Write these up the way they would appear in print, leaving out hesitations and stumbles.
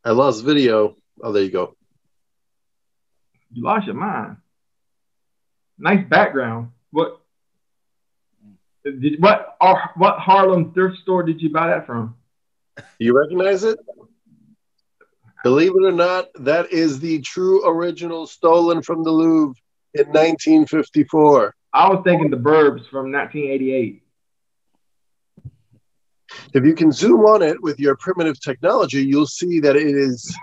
I lost video. Oh, there you go. You lost your mind. Nice background. What Harlem thrift store did you buy that from? You recognize it? Believe it or not, that is the true original stolen from the Louvre in 1954. I was thinking the Burbs from 1988. If you can zoom on it with your primitive technology, you'll see that it is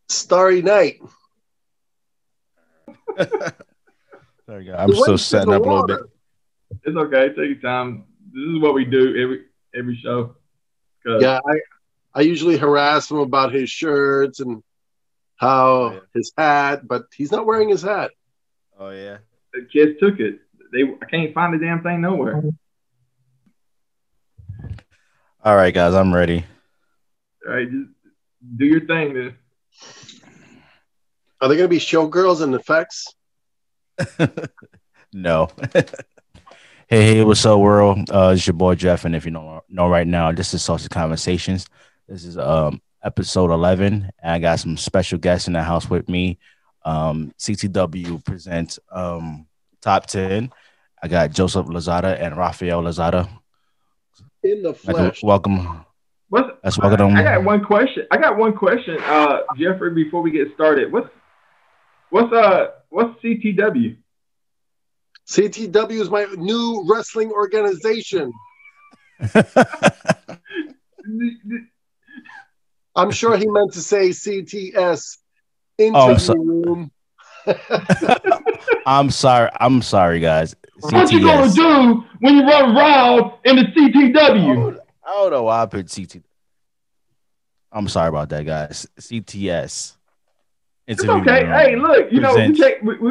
Starry Night. There you go. I'm still setting up a little bit. It's okay. Take your time. This is what we do every show. Yeah, I usually harass him about his shirts and how his hat, but he's not wearing his hat. Oh yeah, the kids took it. I can't find the damn thing nowhere. All right, guys, I'm ready. All right, just do your thing, then. Are they going to be showgirls and effects? No. Hey, what's up, world? It's your boy Jeff, and if you know right now, this is Saucy Conversations. This is episode 11, and I got some special guests in the house with me. CTW presents Top 10. I got Joseph Lozada and Rafael Lozada. In the flesh. Welcome. Let's welcome them. I got one question. Jeffrey, before we get started, what's CTW? CTW is my new wrestling organization. I'm sure he meant to say CTS interview room. I'm sorry, guys. CTS. What you gonna do when you run around in the CTW? I don't know why I put CT. I'm sorry about that, guys. CTS. It's okay. Hey, look, we were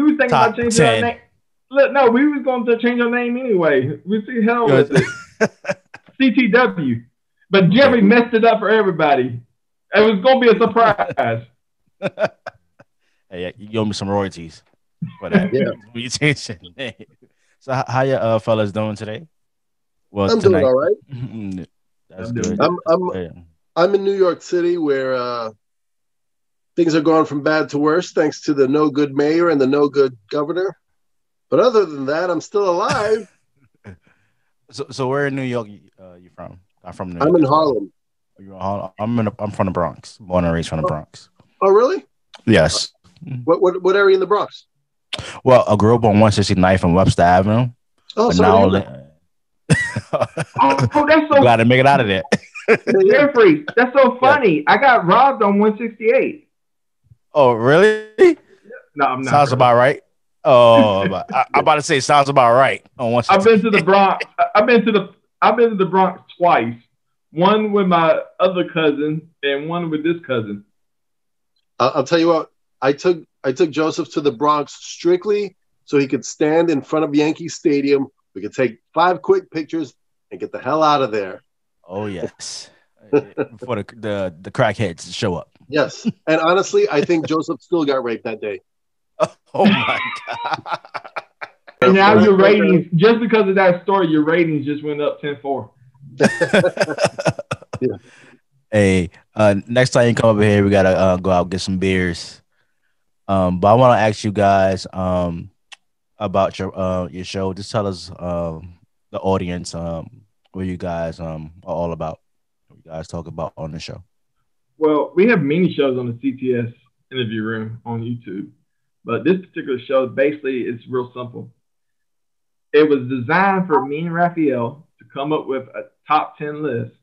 thinking about changing our name. Look, no, we was going to change our name anyway. We see hell with it. CTW. But Jerry messed it up for everybody. It was going to be a surprise. Hey, you owe me some royalties for that. Yeah. When you change your name. So how you fellas doing today? Well, I'm tonight. doing all right. That's good. I'm in New York City where things are going from bad to worse thanks to the no good mayor and the no good governor. But other than that, I'm still alive. So where in New York you from? I'm from New York. I'm in Harlem. You're in Harlem? I'm from the Bronx. Born and raised from the Bronx. Oh, really? Yes. What area in the Bronx? Well, I grew up on 169th and Webster Avenue. Oh, that's so glad to make it out of there. Jeffrey, that's so funny. Yeah. I got robbed on 168. Oh, really? No, I'm not. Sounds about right. Oh, I'm about to say sounds about right. I've been to the Bronx. I've been to the Bronx twice. One with my other cousin and one with this cousin. I'll tell you what. I took Joseph to the Bronx strictly so he could stand in front of Yankee Stadium. We could take 5 quick pictures and get the hell out of there. Oh yes, before the crackheads show up. Yes, and honestly, I think Joseph still got raped that day. Oh my god! And now your ratings, just because of that story, your ratings just went up 10-4. Yeah. Hey, next time you come over here, we gotta go out and get some beers. But I want to ask you guys about your show. Just tell us the audience what you guys are all about. What you guys talk about on the show. Well, we have many shows on the CTS interview room on YouTube, but this particular show basically is real simple. It was designed for me and Rafael to come up with a top 10 list,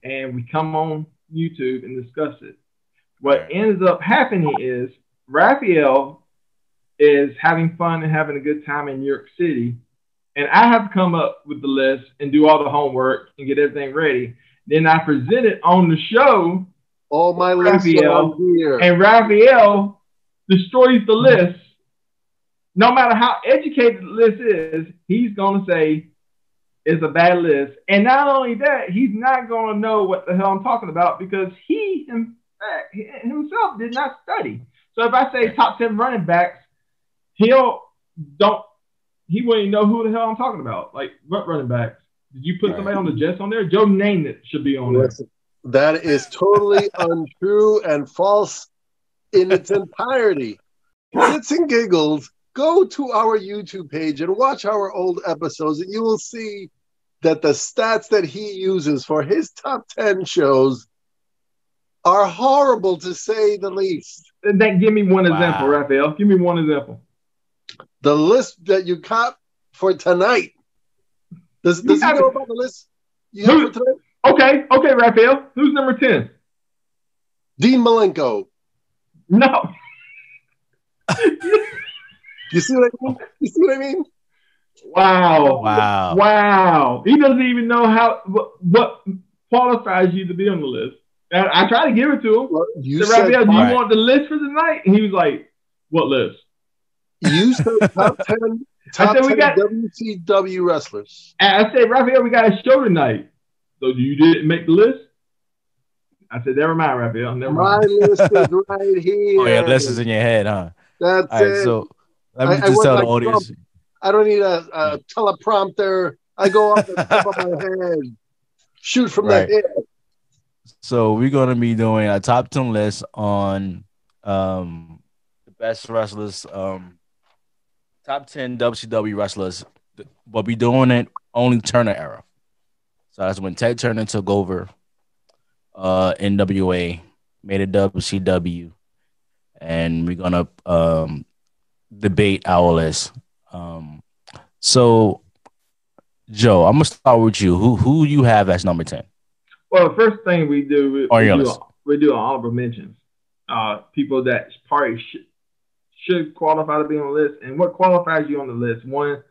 and we come on YouTube and discuss it. What ends up happening is Rafael is having fun and having a good time in New York City, and I have to come up with the list and do all the homework and get everything ready. Then I present it on the show. All my lists are here. And Rafael destroys the list. No matter how educated the list is, he's going to say it's a bad list. And not only that, he's not going to know what the hell I'm talking about because he himself did not study. So if I say top 10 running backs, he wouldn't know who the hell I'm talking about. Like, what running backs? Did you put somebody on the Jets on there? Joe Namath should be on there. That is totally untrue and false in its entirety. Shits and giggles, go to our YouTube page and watch our old episodes, and you will see that the stats that he uses for his top 10 shows are horrible, to say the least. And then give me one example, Rafael. Give me one example. The list that you caught for tonight. Does he know about the list you have for tonight? Okay, Rafael. Who's number 10? Dean Malenko. No. You see what I mean? Wow. He doesn't even know what qualifies you to be on the list. And I tried to give it to him. Well, Rafael, do you want the list for tonight? And he was like, what list? You said top 10 WCW wrestlers. And I said, Rafael, we got a show tonight. So you didn't make the list? I said, never mind, Rafael. My list is right here. Oh, yeah, list is in your head, huh? That's it. So let me just tell the audience. Trump. I don't need a teleprompter. I go off the top of my head. Shoot from the head. So we're going to be doing a top 10 list on the best wrestlers, top 10 WCW wrestlers. We'll be doing it only Turner era. So that's when Ted Turner took over NWA, made it WCW, and we're going to debate our list. So, Joe, I'm going to start with you. Who you have as number 10? Well, the first thing we do, we do honorable mentions. People that probably should qualify to be on the list. And what qualifies you on the list? One,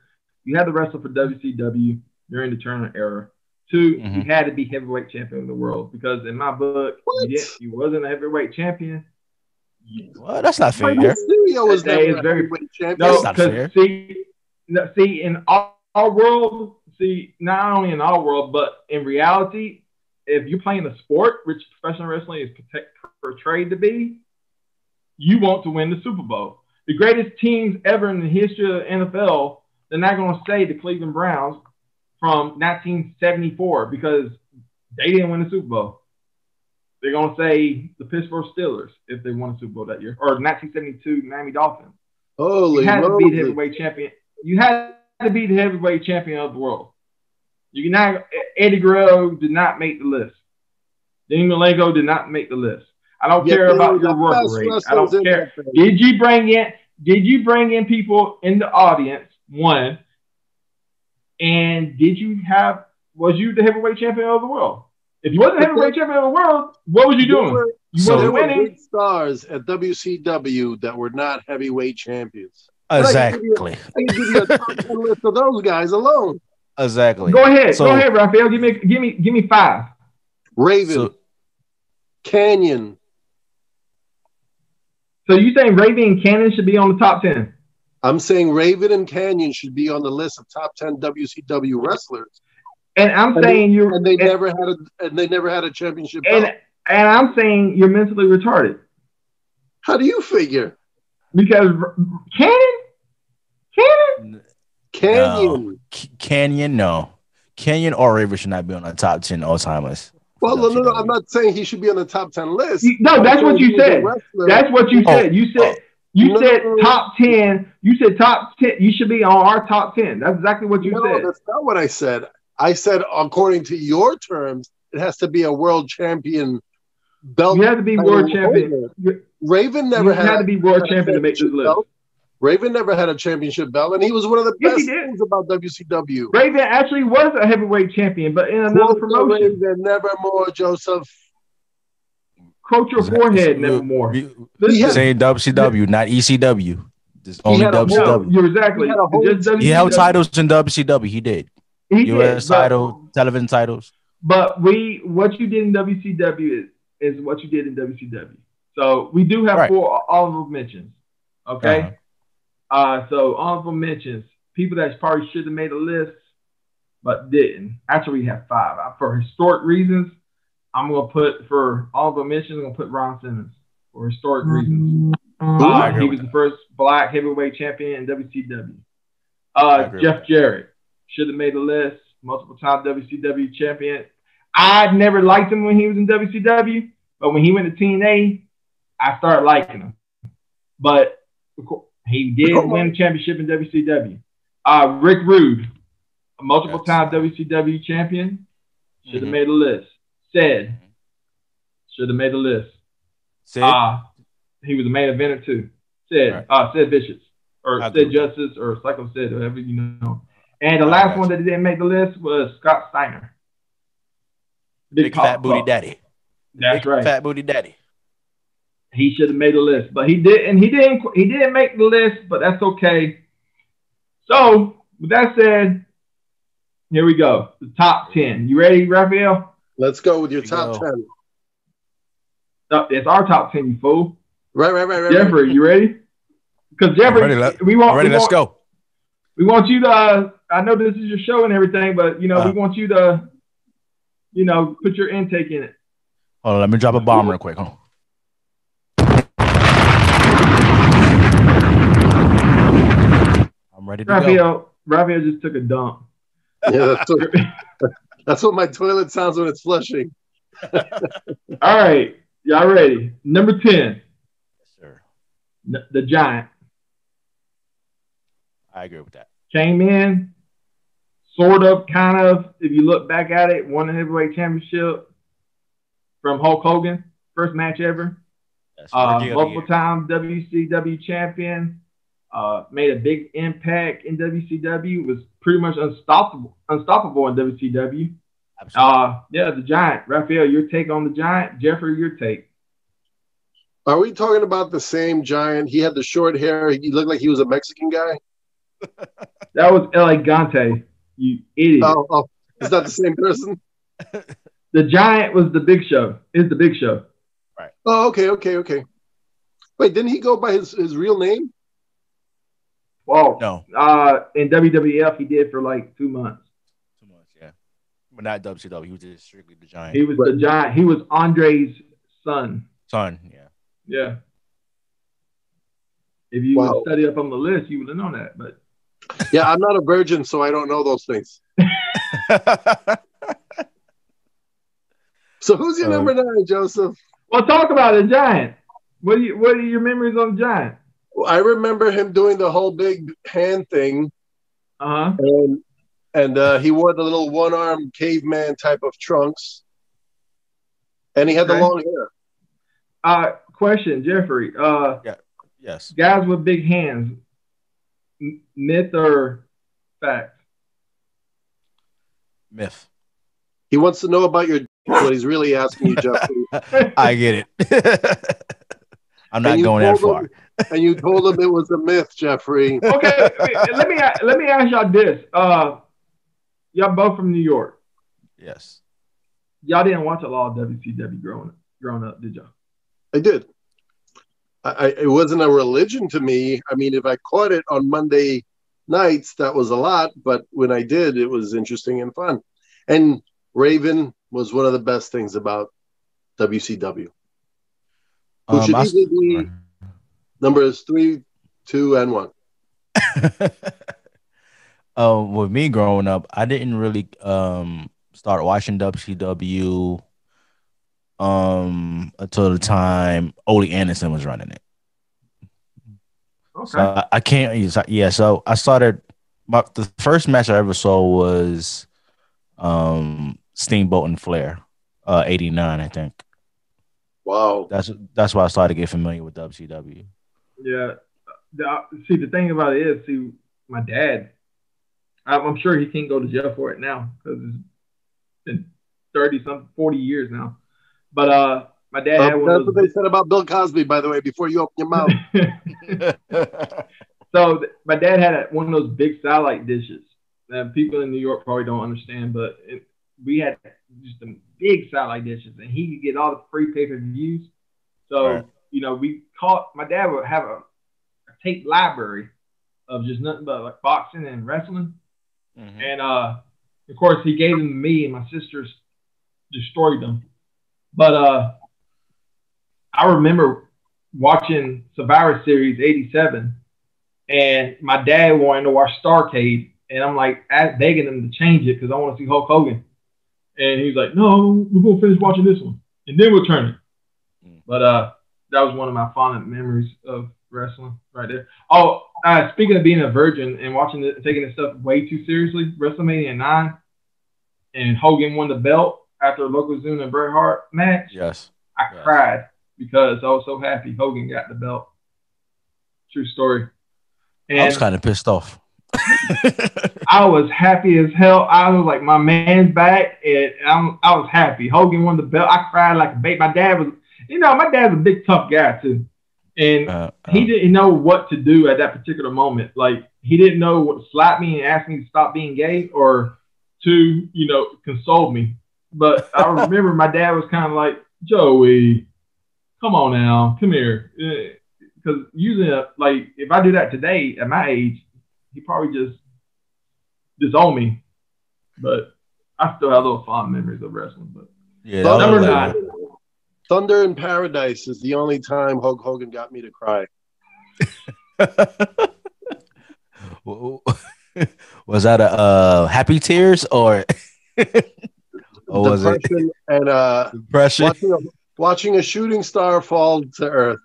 you had to wrestle for WCW during the Turner era. Two, you had to be heavyweight champion of the world. Because in my book, you wasn't a heavyweight champion. Well, that's not fair. Was heavyweight champion. That's not fair. See, in our world, not only in our world, but in reality, if you're playing a sport, which professional wrestling is portrayed to be, you want to win the Super Bowl. The greatest teams ever in the history of the NFL, they're not going to say the Cleveland Browns from 1974 because they didn't win the Super Bowl. They're going to say the Pittsburgh Steelers if they won a Super Bowl that year, or 1972 Miami Dolphins. Holy you had to be the heavyweight champion. You had to be the heavyweight champion of the world. Eddie Guerrero did not make the list. Dean Malenko did not make the list. I don't care about your work rate. I don't care. Did you bring in people in the audience? One. And was you the heavyweight champion of the world? If you wasn't the heavyweight champion of the world, what was you doing? You wasn't winning. Big stars at WCW that were not heavyweight champions. Exactly. I can give you a top 10 list of those guys alone. Exactly. Go ahead, Rafael. Give me 5. Raven, Canyon. So you saying Raven and Canyon should be on the top 10? I'm saying Raven and Canyon should be on the list of top 10 WCW wrestlers. And they never had a championship belt. And I'm saying you're mentally retarded. How do you figure? Because Canyon, no. Canyon or Raven should not be on the top 10 all-timers. Well, no, I'm not saying he should be on the top 10 list. No, that's what you said. That's what you said. You said top 10. You said top 10. You should be on our top 10. That's exactly what you said. No, that's not what I said. I said, according to your terms, it has to be a world champion belt. You have to be world champion. Raven never had to be world champion to make this list. Raven never had a championship belt, and he was one of the best things about WCW. Raven actually was a heavyweight champion, but in another promotion. Raven, nevermore, Joseph. Quote your forehead, nevermore. Saying WCW, not ECW. Just only WCW. You're exactly. He held titles in WCW. He did. US title, television titles. But what you did in WCW is what you did in WCW. So we do have 4 honorable mentions. Okay. So honorable mentions, people that probably should have made a list, but didn't. Actually, we have 5. For historic reasons, I'm going to put, for honorable mentions, I'm going to put Ron Simmons for historic reasons. He was the first black heavyweight champion in WCW. Jeff Jarrett should have made a list, multiple time WCW champion. I never liked him when he was in WCW, but when he went to TNA, I started liking him. But he did win a championship in WCW. Rick Rude, a multiple-time WCW champion, should have made a list. Sid should have made a list. Sid? He was a main eventer too. Sid, Sid Vicious, or Sid Justice, or Psycho Sid, whatever you know. And the last one that didn't make the list was Scott Steiner. Big fat booty daddy. That's right. Fat booty daddy. He should have made a list, but he didn't. He didn't make the list, but that's okay. So with that said, here we go. The top 10. You ready, Rafael? Let's go with your top 10. It's our top 10, you fool. Right. Jeffrey, you ready? Because Jeffrey, let's go. We want you to. I know this is your show and everything, but we want you to, put your intake in it. Hold on, let me drop a bomb real quick. Hold on. I'm ready to go. Rafael just took a dump. Yeah, that's what my toilet sounds when it's flushing. All right, y'all ready? Number 10. Yes, sir. The Giant. I agree with that. Came in, sort of, kind of, if you look back at it, won the heavyweight championship from Hulk Hogan, first match ever. Multiple-time WCW champion. Made a big impact in WCW. Was pretty much unstoppable in WCW. Absolutely. The Giant. Rafael, your take on the Giant. Jeffrey, your take. Are we talking about the same Giant? He had the short hair. He looked like he was a Mexican guy. That was Elegante, you idiot. Oh, is that the same person? The Giant was the Big Show. Is the Big Show. Right. Oh, okay. Wait, didn't he go by his real name? Well, no. In WWF, he did for like 2 months. 2 months, yeah. But not WCW. He was just strictly the Giant. He was the Giant. He was Andre's son. Yeah. Yeah. If you would study up on the list, you would have known that. But yeah, I'm not a virgin, so I don't know those things. So who's your number 9, Joseph? Well, talk about the Giant. What are your memories on the Giant? Well, I remember him doing the whole big hand thing. And he wore the little one-armed caveman type of trunks. And he had the long hair. Question, Jeffrey. Yes. Guys with big hands, myth or fact? Myth. He wants to know about your what he's really asking you, Jeffrey. I get it. I'm not going that far. And you told him it was a myth, Jeffrey. Okay, let me ask y'all this. Y'all both from New York. Yes. Y'all didn't watch a lot of WCW growing up, did y'all? I did. It wasn't a religion to me. I mean, if I caught it on Monday nights, that was a lot. But when I did, it was interesting and fun. And Raven was one of the best things about WCW. Who should easily be numbers 3, 2, and 1. With me growing up, I didn't really start watching WCW until the time Ole Anderson was running it. Okay. So I can't. Yeah. So I started. The first match I ever saw was Steamboat and Flair, 89, I think. Wow. That's why I started to get familiar with WCW. Yeah. See, the thing about it is, my dad, I'm sure he can't go to jail for it now because it's been 40 years now. But my dad had one that's what they said about Bill Cosby, by the way, before you open your mouth. So my dad had one of those big satellite dishes that people in New York probably don't understand, but we had just some big satellite dishes, and he could get all the free pay-per-views. So, my dad would have a tape library of just nothing but like boxing and wrestling. Mm-hmm. And, of course, he gave them to me, and my sisters destroyed them. But I remember watching Survivor Series 87, and my dad wanted to watch Starrcade, and I'm like begging him to change it because I want to see Hulk Hogan. And he's like, no, we're going to finish watching this one. And then we'll turn it. But that was one of my fond memories of wrestling right there. Oh, speaking of being a virgin and taking this stuff way too seriously, WrestleMania 9 and Hogan won the belt after a Yokozuna and Bret Hart match. Yes. I cried because I was so happy Hogan got the belt. True story. And I was kind of pissed off. I was happy as hell. I was like, my man's back, and I was happy. Hogan won the belt. I cried like a baby. My dad's a big tough guy too, and he didn't know what to do at that particular moment. Like he didn't know what to slap me and ask me to stop being gay or to, console me. But I remember my dad was kind of like, Joey, come on now, come here. Because usually, like, if I do that today at my age, he probably just disown me. But I still have those fond memories of wrestling. But yeah, number 9. Thunder in Paradise is the only time Hulk Hogan got me to cry. Was that a happy tears or was depression it and depression? Watching a shooting star fall to earth.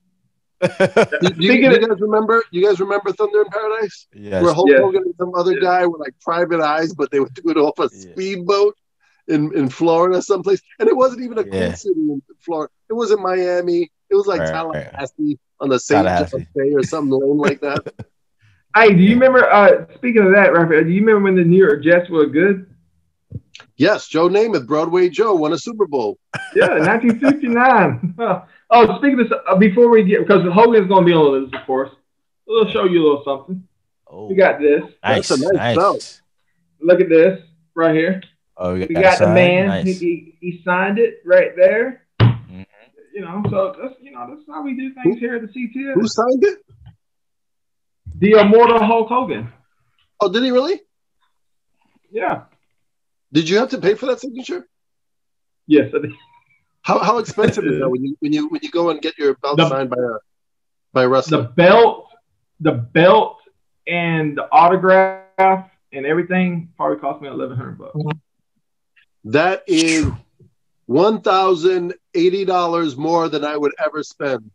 You guys remember? You guys remember Thunder in Paradise? Yes. Where Hulk Hogan and some other guy were like private eyes, but they would do it off a speedboat in Florida someplace, and it wasn't even a cool city in Florida. It wasn't Miami. It was like Tallahassee on the St. John's Day or something lame like that. Hey, do you remember? Speaking of that, Rafael, do you remember when the New York Jets were good? Yes, Joe Namath, Broadway Joe, won a Super Bowl. Yeah, 1969. Oh, speaking of this, before we get, because Hogan's going to be on this, of course, we'll show you a little something. Oh, we got this. That's a nice belt. Look at this right here. Oh, we got the man. Nice. He signed it right there. Mm-hmm. So that's how we do things here at the CTS. Who signed it? The immortal Hulk Hogan. Oh, did he really? Yeah. Did you have to pay for that signature? Yes, I did. How expensive is that when you go and get your belt signed by a wrestler? The belt, and the autograph and everything probably cost me $1,100. That is $1,080 more than I would ever spend.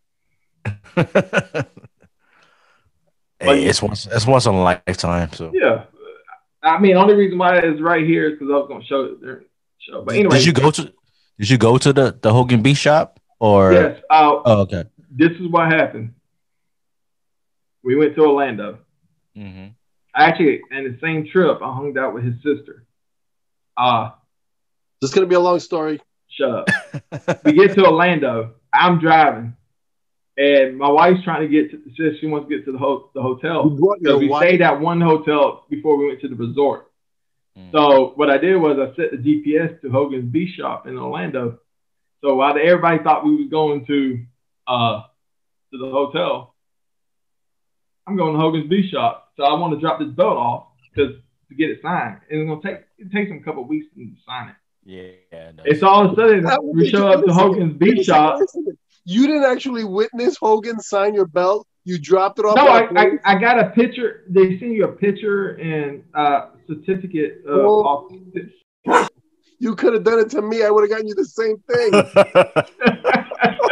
Hey, it's once in a lifetime. So yeah, I mean, only reason why it's right here is because I was going to show it there. But anyway, did you go to the Hogan B shop or? Yes. Oh, okay. This is what happened. We went to Orlando. Mm-hmm. Actually, and the same trip, I hung out with his sister. This is going to be a long story. Shut up. We get to Orlando. I'm driving. And my wife's trying to says she wants to get to the hotel. Because we stayed at one hotel before we went to the resort. Mm. So what I did was I set the GPS to Hogan's B shop in Orlando. So while everybody thought we was going to the hotel, I'm going to Hogan's B shop. So I want to drop this belt off to get it signed. And it takes them a couple of weeks to sign it. Yeah. It's all of a sudden we show up to Hogan's B shop. You didn't actually witness Hogan sign your belt. You dropped it off. No, I got a picture. They send you a picture and certificate. You could have done it to me. I would have gotten you the same thing.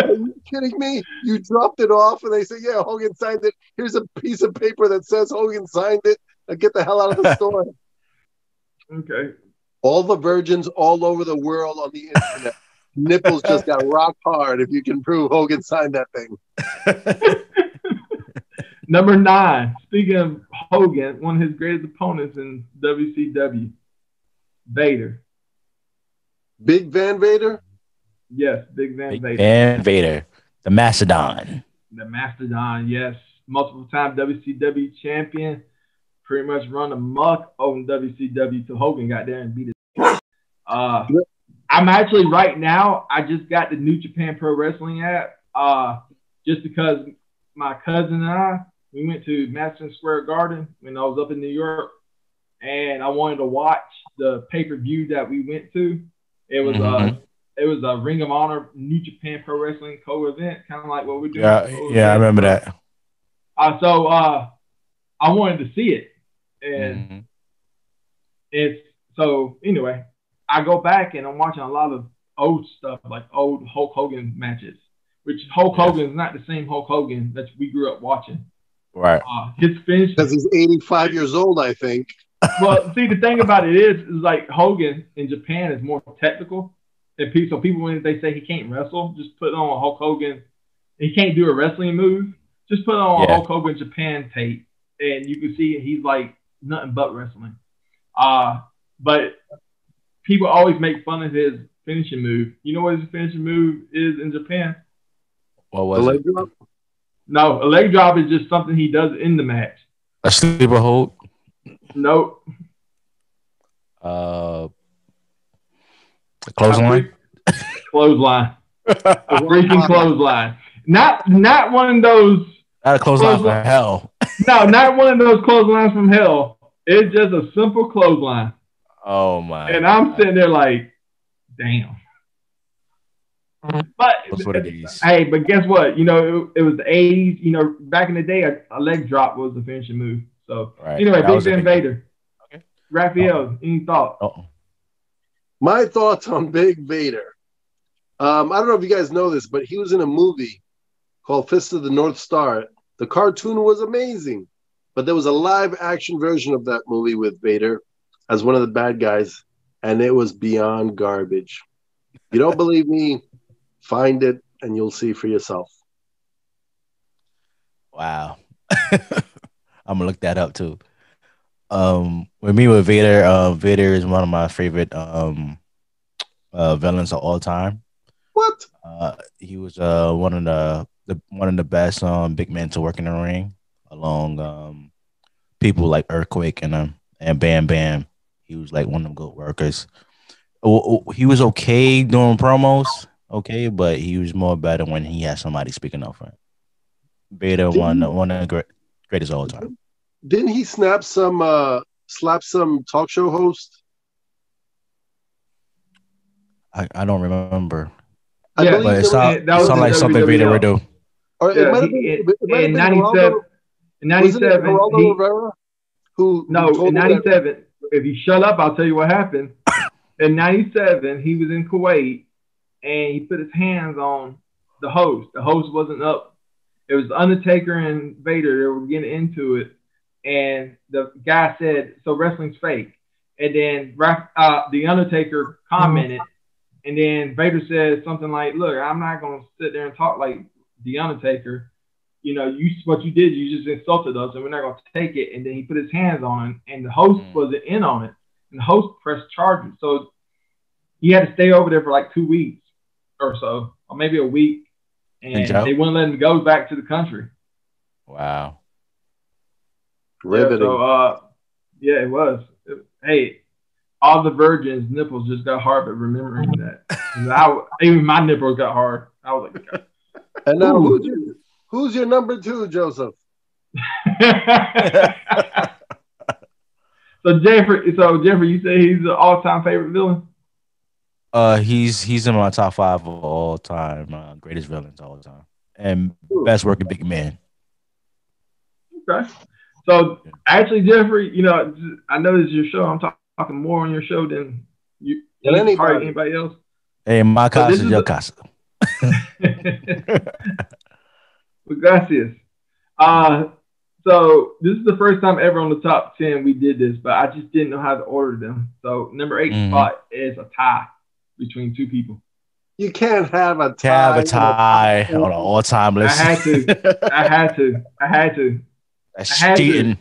Are you kidding me? You dropped it off and they say, yeah, Hogan signed it. Here's a piece of paper that says Hogan signed it. Now get the hell out of the store. Okay. All the virgins all over the world on the internet. Nipples just got rock hard if you can prove Hogan signed that thing. Number 9. Speaking of Hogan, one of his greatest opponents in WCW, Vader. Big Van Vader? Yes, Big Van Vader. Van Vader, the Mastodon. The Mastodon, yes. Multiple time WCW champion. Pretty much run amok on WCW till Hogan got there and beat it. I'm actually right now, I just got the New Japan Pro Wrestling app just because my cousin and we went to Madison Square Garden when I was up in New York, and I wanted to watch the pay-per-view that we went to. It was a Ring of Honor New Japan Pro Wrestling co-event, kind of like what we're doing. Yeah, I remember that. So I wanted to see it, and it's so anyway. I go back and I'm watching a lot of old stuff, like old Hulk Hogan matches, which Hulk Hogan is not the same Hulk Hogan that we grew up watching. Right. His finish. Because he's 85 years old, I think. Well, see, the thing about it is like Hogan in Japan is more technical. And so people, when they say he can't wrestle, just put on a Hulk Hogan. He can't do a wrestling move. Just put on a Hulk Hogan Japan tape, and you can see he's like nothing but wrestling. But people always make fun of his finishing move. You know what his finishing move is in Japan? What was it? Drop? No, a leg drop is just something he does in the match. A sleeper hold? Nope. A clothesline? Clothesline. A freaking clothesline. Not one of those. Not a clothesline from hell. No, not one of those clotheslines from hell. It's just a simple clothesline. Oh my! And I'm sitting there like, damn. But that's what it is. Hey, but guess what? You know, it was the 80s. You know, back in the day, a leg drop was the finishing move. So anyway, Big Ben Vader. Okay. Rafael, any thoughts? My thoughts on Big Vader. I don't know if you guys know this, but he was in a movie called Fist of the North Star. The cartoon was amazing, but there was a live action version of that movie with Vader as one of the bad guys, and it was beyond garbage. You don't believe me? Find it, and you'll see for yourself. Wow. I'm gonna look that up too. With me with Vader, Vader is one of my favorite villains of all time. What? He was one of the best big men to work in the ring, along people like Earthquake and Bam Bam. He was like one of them good workers. He was okay doing promos, but he was more better when he had somebody speaking up for him. Vader one of the greatest of all time. Didn't he slap some talk show host? I don't remember. Yeah, but it sounded like something Vader would do. Or it might have been in 97. In 97, Rivera, in 97. If you shut up, I'll tell you what happened. In 97, he was in Kuwait, and he put his hands on the host. The host wasn't up. It was Undertaker and Vader. They were getting into it, and the guy said, "So wrestling's fake." And then the Undertaker commented, and then Vader said something like, "Look, I'm not going to sit there and talk like the Undertaker. You know, what you did, you just insulted us, and we're not going to take it." And then he put his hands on him, and the host wasn't in on it. And the host pressed charges. So he had to stay over there for like 2 weeks or so, or maybe a week. And they wouldn't let him go back to the country. Wow. Yeah, so, it was. Hey, all the virgins' nipples just got hard, but remembering that. Even my nipples got hard. I was like, God. And now who's your number 2, Joseph? So Jeffrey, you say he's an all-time favorite villain? He's in my top 5 of all time, greatest villains of all time, and best working big man. Okay. So actually, Jeffrey, you know, I know this is your show. I'm talking more on your show than anybody else. Hey, my casa is your casa. Well, gracias. So this is the first time ever on the top 10 we did this, but I just didn't know how to order them. So number 8 spot is a tie between 2 people. You can't have a tie. On an all-time list. I had to. That's cheating.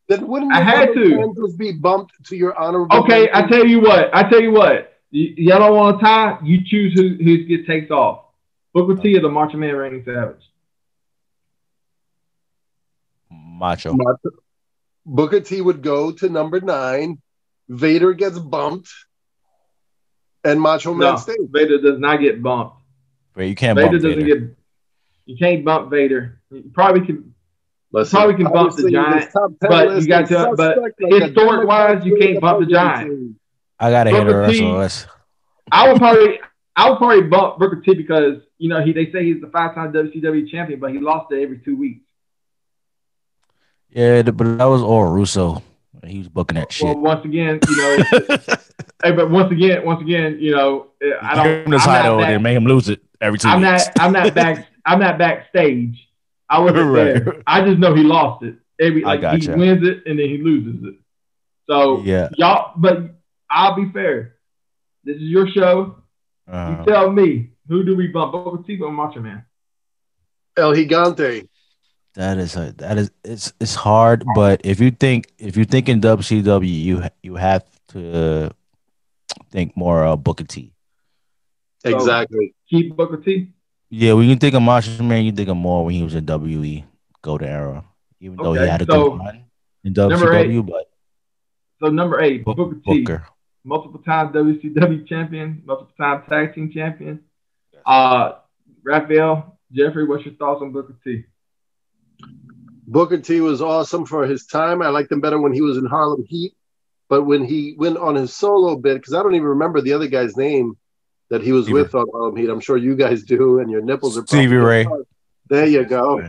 Then wouldn't I had to just be bumped to your honorable? Okay, I tell you what. Y'all don't want to tie. You choose who takes off. Booker T or the Macho Man Randy Savage. Macho. Booker T would go to number 9. Vader gets bumped, and Macho Man stays. Vader does not get bumped. Wait, you can't bump Vader. You can't bump Vader. You probably can. Probably can bump the Giant, but you got to. But historic wise, you can't bump the Giant. I gotta hit a wrestle. I would probably bump Booker T because they say he's the 5-time WCW champion, but he lost it every 2 weeks. Yeah, but that was all Russo. He was booking that Well, shit. once again, hey, but once again, I Give don't. him the I'm not title and then back. make him lose it every 2 weeks. I'm not back. I'm not backstage. I wasn't Right. there. I just know he lost it. I He gotcha. wins it and then he loses it. So Yeah. y'all, but I'll be fair. This is your show. You tell me, who do we bump? Booker T or Macho Man? El Gigante. It's hard, but if you think in WCW, you have to think more Booker T. Exactly. So, keep Booker T. Yeah, when you think of Macho Man, you think of more when he was in WE Golden Era, even though he had a good run in WCW. Number 8, Booker T. Booker. Multiple time WCW champion, multiple time tag team champion. Rafael, Jeffrey, what's your thoughts on Booker T? Booker T was awesome for his time. I liked him better when he was in Harlem Heat, but when he went on his solo bit, because I don't even remember the other guy's name that he was with on Harlem Heat. I'm sure you guys do, and your nipples are probably Stevie Ray. There you go.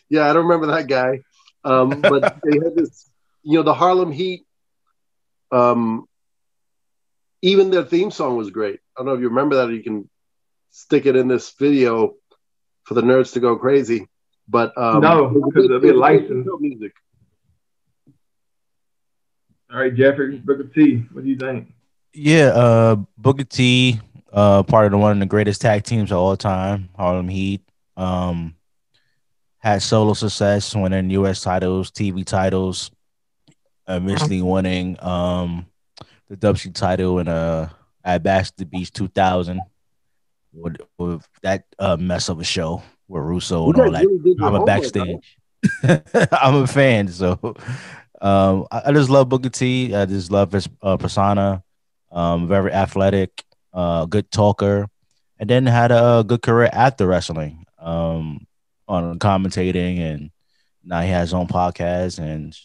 Yeah, I don't remember that guy. But they had this, the Harlem Heat. Even their theme song was great. I don't know if you remember that, or you can stick it in this video for the nerds to go crazy. But no, because it'll be licensed music. All right, Jeffrey, Booker T, what do you think? Yeah, Booker T, part of one of the greatest tag teams of all time, Harlem Heat. Had solo success, winning U.S. titles, TV titles, eventually winning the WC title in at Bash the Beach 2000 with that mess of a show with Russo and all that. Really I'm a backstage. I'm a fan, so I just love Booker T. I just love his persona. Very athletic, good talker, and then had a good career after wrestling. On commentating, and now he has his own podcast, and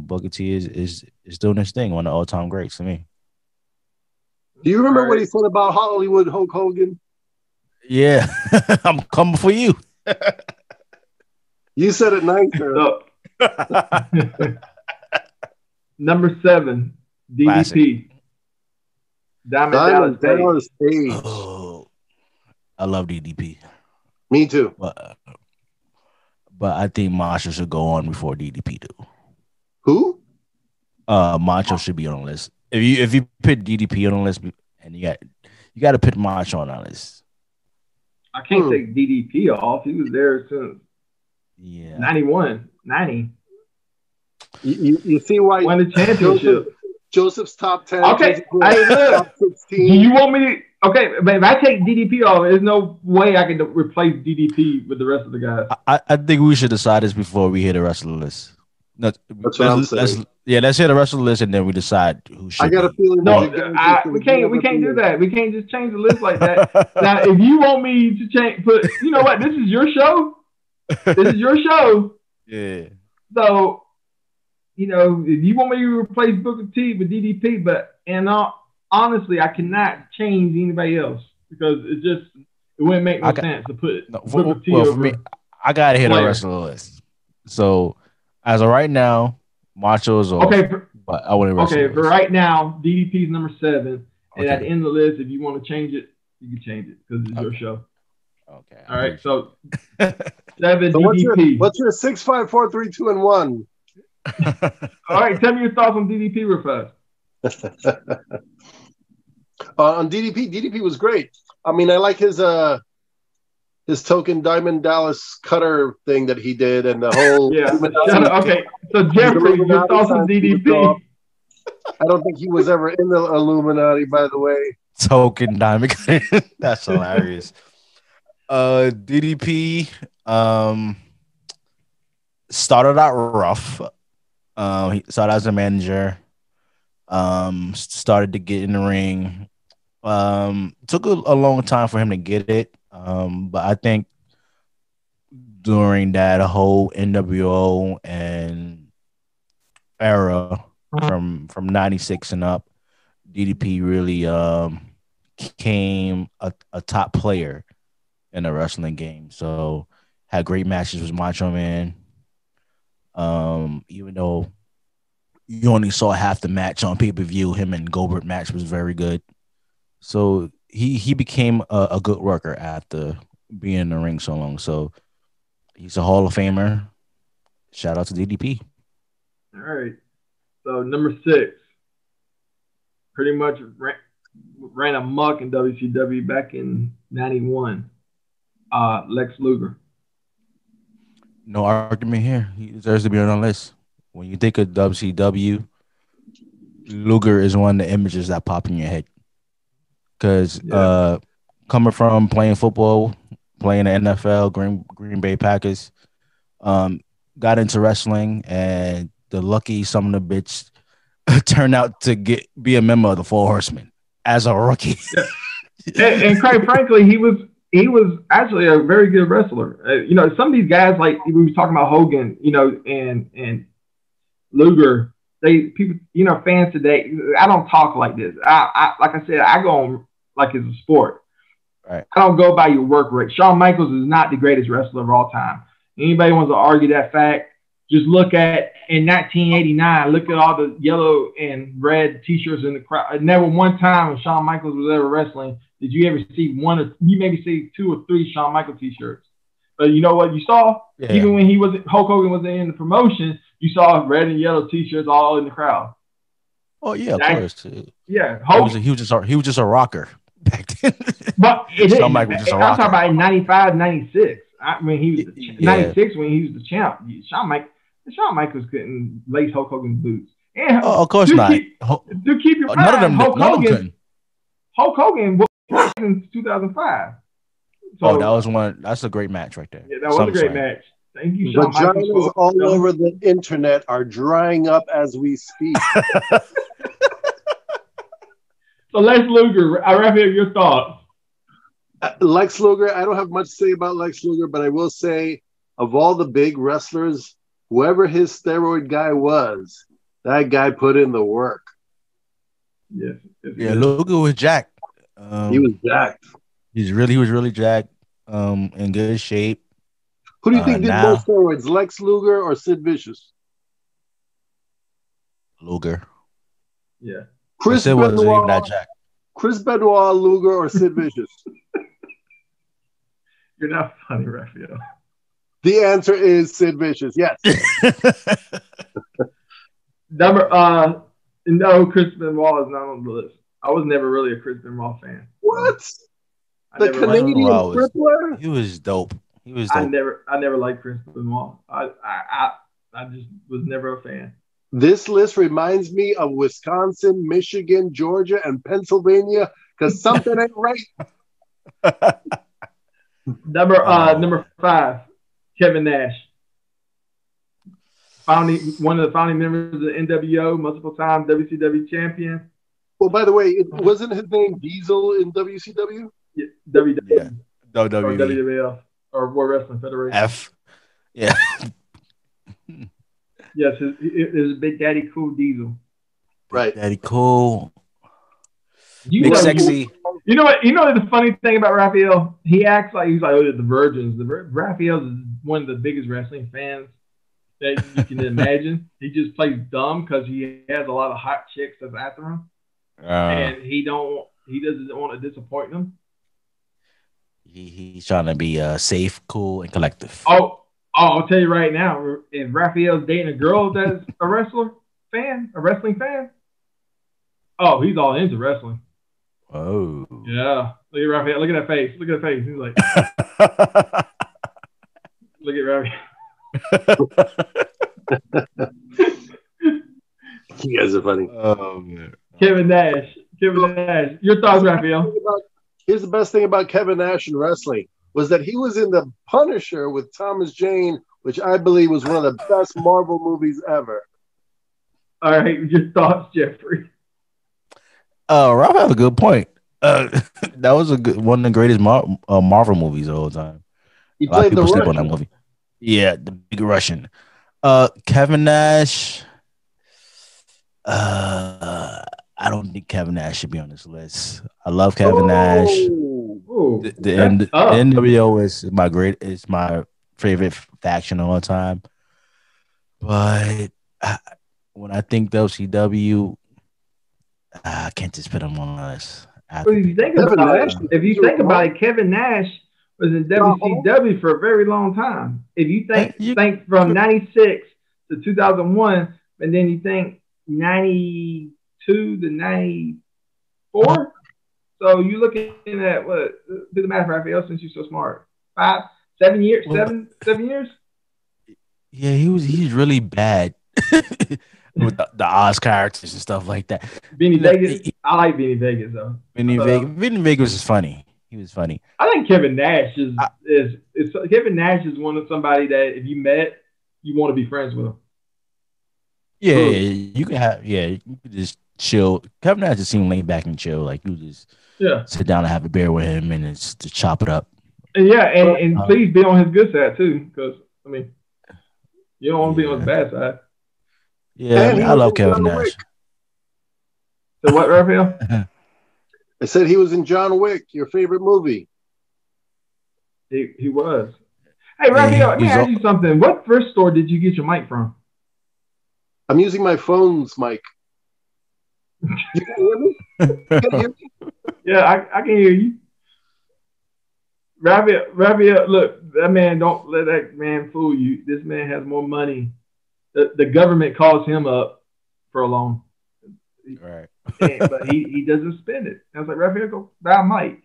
Booker T is doing his thing, one of the all-time greats to me. Do you remember what he said about Hollywood Hulk Hogan? Yeah, I'm coming for you. You said it nicer. Number 7, DDP. Classic. Diamond Dallas Page. Oh, I love DDP. Me too. But I think Macho should go on before DDP do. Who? Macho should be on the list. If you put DDP on the list, and you got to put Macho on the list. I can't take DDP off. He was there since 91, 90. You see why won the championship. Joseph's top 10. Okay, top 16. Do you want me to? Okay, but if I take DDP off, there's no way I can replace DDP with the rest of the guys. I think we should decide this before we hit the rest of the list. That's what I'm saying. Let's hit the rest of the list and then we decide who should. I got a feeling. No, we can't do that. We can't just change the list like that. Now, if you want me to change, you know what? This is your show. This is your show. Yeah. So, if you want me to replace Booker T with DDP, honestly, I cannot change anybody else because it wouldn't make no sense to put Booker T over. For me, I gotta hit the rest of the list. So as of right now, Macho's off. Okay, but I want to. Okay, for right now, DDP is number 7, and at the end of the list, if you want to change it, you can change it because it's your show. Okay. All right. So 7 DDP. What's your 6, 5, 4, 3, 2, and 1? All right. Tell me your thoughts on DDP real fast. On DDP was great. I mean, I like his token Diamond Dallas cutter thing that he did, and the whole Okay, so Jeffrey, your thoughts on DDP? I don't think he was ever in the Illuminati, by the way. Token Diamond, that's hilarious. DDP started out rough. He started as a manager. Started to get in the ring. Took a long time for him to get it. But I think during that whole NWO and era from 96 and up, DDP really became a top player in the wrestling game. So had great matches with Macho Man. Even though you only saw half the match on pay-per-view. Him and Goldberg match was very good. So he became a good worker after being in the ring so long. So he's a Hall of Famer. Shout out to DDP. All right. So number 6, pretty much ran amok in WCW back in '91. Lex Luger. No argument here. He deserves to be on the list. When you think of WCW, Luger is one of the images that pop in your head. Because coming from playing football, playing the NFL, Green Bay Packers, got into wrestling, and the lucky son of the bitch turned out to be a member of the Four Horsemen as a rookie. and quite frankly, he was actually a very good wrestler. Some of these guys, like we were talking about Hogan, and Luger, people, fans today. I don't talk like this. I like I said, I go on like it's a sport. Right. I don't go by your work rate. Shawn Michaels is not the greatest wrestler of all time. Anybody wants to argue that fact, just look at in 1989, look at all the yellow and red T-shirts in the crowd. Never one time when Shawn Michaels was ever wrestling did you ever see you maybe see 2 or 3 Shawn Michaels T-shirts. But you know what you saw? Yeah. Even when Hulk Hogan was in the promotion, you saw red and yellow T-shirts all in the crowd. Oh yeah, of course. Yeah, he was just a rocker back then. But Shawn Michaels was just a rocker. I'm talking about in 95, 96. I mean, he was 96 when he was the champ. Shawn Michaels couldn't lace Hulk Hogan's boots. And of course not. Keep your mind, none of them couldn't. Hulk Hogan was in 2005. So, that's a great match right there. Yeah, that was a great match. Thank you, Shawn Michaels. Vaginas all over the internet are drying up as we speak. So Lex Luger, Rafael, your thoughts? Lex Luger, I don't have much to say about Lex Luger, but I will say of all the big wrestlers, whoever his steroid guy was, that guy put in the work. Yes. Yeah, Luger was jacked. He was jacked. He was really jacked. In good shape. Who do you think did more steroids, Lex Luger or Sid Vicious? Luger. Yeah. Chris Benoit, wasn't even that jacked. Chris Benoit, Luger, or Sid Vicious? You're not funny, Rafael. The answer is Sid Vicious. Yes. No, Chris Benoit is not on the list. I was never really a Chris Benoit fan. What? The Canadian crippler? He was dope. I never liked Chris Benoit. I just was never a fan. This list reminds me of Wisconsin, Michigan, Georgia, and Pennsylvania because something ain't right. Number 5, Kevin Nash. One of the founding members of the NWO, multiple time WCW champion. Well, by the way, wasn't his name Diesel in WCW? Yeah, WWE. Yeah. Or WWF or World Wrestling Federation. F. Yeah. Yes, his Big Daddy Cool Diesel. Right. Daddy Cool. Big Sexy. You know what? You know the funny thing about Rafael? He acts like he's like the Virgins. Rafael is one of the biggest wrestling fans that you can imagine. He just plays dumb because he has a lot of hot chicks that's after him, and he doesn't want to disappoint them. He's trying to be safe, cool, and collective. Oh, I'll tell you right now, if Rafael's dating a girl that's a wrestling fan, oh, he's all into wrestling. Oh. Yeah. Look at Rafael. Look at that face. Look at that face. He's like, look at Rafael. You guys are funny. Oh, man. Kevin Nash. Your thoughts, Rafael? Here's the best thing about Kevin Nash in wrestling was that he was in The Punisher with Thomas Jane, which I believe was one of the best Marvel movies ever. All right. Your thoughts, Jeffrey? Rob had a good point. That was one of the greatest Marvel movies of all time. He played the Russian. On that movie. Yeah, the big Russian. Kevin Nash. I don't think Kevin Nash should be on this list. I love Kevin Nash. The NWO is my favorite faction of all time. But when I think WCW, I can't just put him on us. But if you think about it, Kevin Nash was in WCW for a very long time. If you think from 96 to 2001, and then you think 92 to 94, so you're looking at what? Do the math, Rafael, since you're so smart. 7 years, 7 years. Yeah, he's really bad with the Oz characters and stuff like that. Vinny Vegas, I like Vinny Vegas though. Vinny Vegas is funny. He was funny. I think Kevin Nash is Kevin Nash is somebody that if you met, you want to be friends with him. Yeah, you could just chill. Kevin Nash just seemed laid back and chill. Like you just sit down and have a beer with him and it's to chop it up. And please be on his good side too, because I mean, you don't want to be on his bad side. Yeah, I love Kevin Nash. So what, Raphael? I said he was in John Wick, your favorite movie. He was. Hey, Raphael, let me ask you something. What thrift store did you get your mic from? I'm using my phone's mic. You can hear me? You can hear me? Yeah, I can hear you. Raphael, look, that man, don't let that man fool you. This man has more money. The government calls him up for a loan. Right. But he doesn't spend it. I was like, Raphael, go buy a mic.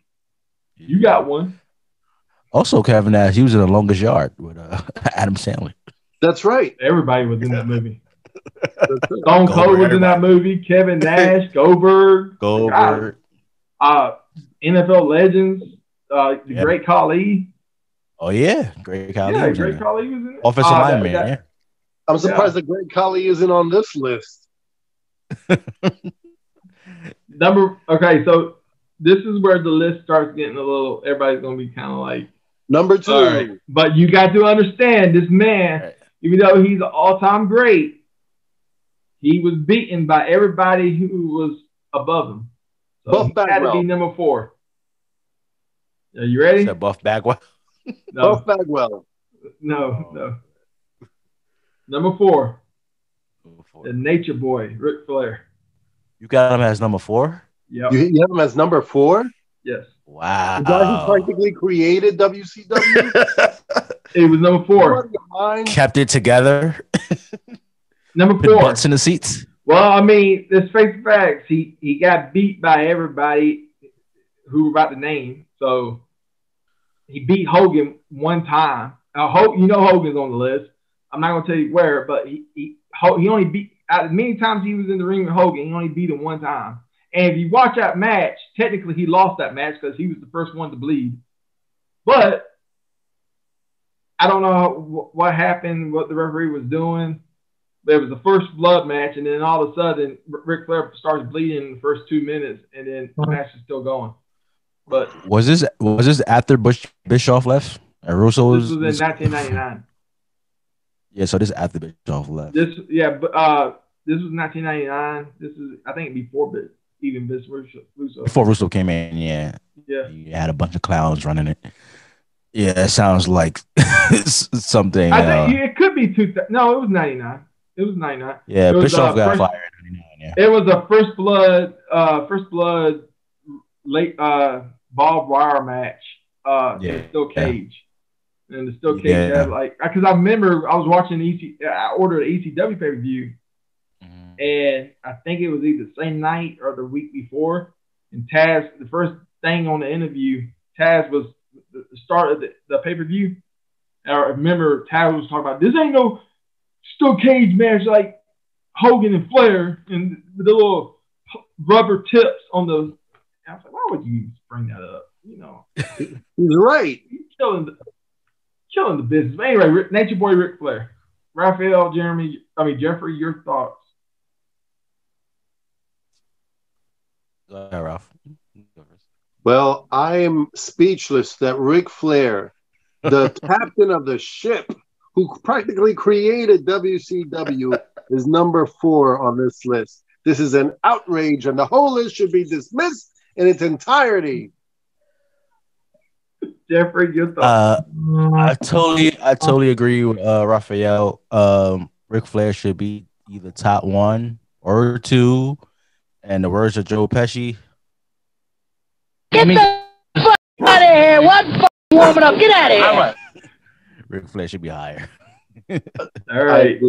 You got one. Also, Kevin Nash, he was in The Longest Yard with Adam Sandler. That's right. Everybody was in that movie. Stone Cold was in that movie. Kevin Nash, Goldberg. NFL legends. The Great Khali. Oh yeah, Great Khali. Yeah, Great Khali was in it. Offensive lineman. Yeah. I'm surprised the Great Khali isn't on this list. Okay, so this is where the list starts getting a little. Everybody's gonna be kind of like number 2. Right. But you got to understand this man, even though he's an all-time great, he was beaten by everybody who was above him. So Buff he had to be number 4. Are you ready? Is that Buff Bagwell? No. Buff Bagwell. No. Number 4. The Nature Boy, Ric Flair. You got him as number 4? Yeah. You have him as number 4? Yes. Wow. The guy who practically created WCW? It was number 4. Kept it together. Number 4. Butts in the seats. Well, I mean, let's face the facts. He got beat by everybody who we're about to name. So he beat Hogan one time. You know Hogan's on the list. I'm not gonna tell you where, but he only beat out as many times he was in the ring with Hogan. He only beat him one time. And if you watch that match, technically he lost that match because he was the first one to bleed. But I don't know what happened, what the referee was doing. There was the first blood match, and then all of a sudden, Ric Flair starts bleeding in the first 2 minutes, and then the match is still going. But was this after Bischoff left? And Russo this was in 1999. Yeah, so this is after Bischoff left. This was 1999. This is, I think, before Russo. Before Russo came in, yeah. You had a bunch of clowns running it. Yeah, that sounds like something. I think it could be 2000. No, it was 99. It was 99. Yeah, Bischoff got fired in 99. Yeah. It was a first blood late barbed wire match. In Steel Cage. And the Steel Cage had because I remember I was watching I ordered an ECW pay-per-view, and I think it was either the same night or the week before. And Taz, the first thing on the interview, Taz was the start of the pay-per-view. And I remember Taz was talking about, this ain't no Steel Cage match like Hogan and Flair, and the little rubber tips on the. I was like, why would you bring that up? You know, he's right. He's killing the business. But anyway, Nature Boy Ric Flair, Raphael, Jeffrey, your thoughts? Ralph. Well, I am speechless that Ric Flair, the captain of the ship, who practically created WCW, is number 4 on this list. This is an outrage, and the whole list should be dismissed in its entirety. Jeffrey, your thoughts? I totally agree with Raphael. Ric Flair should be either top 1 or 2. And the words of Joe Pesci. Get the fuck out of here. What fucking warming up? Get out of here. Ric Flair should be higher. All right.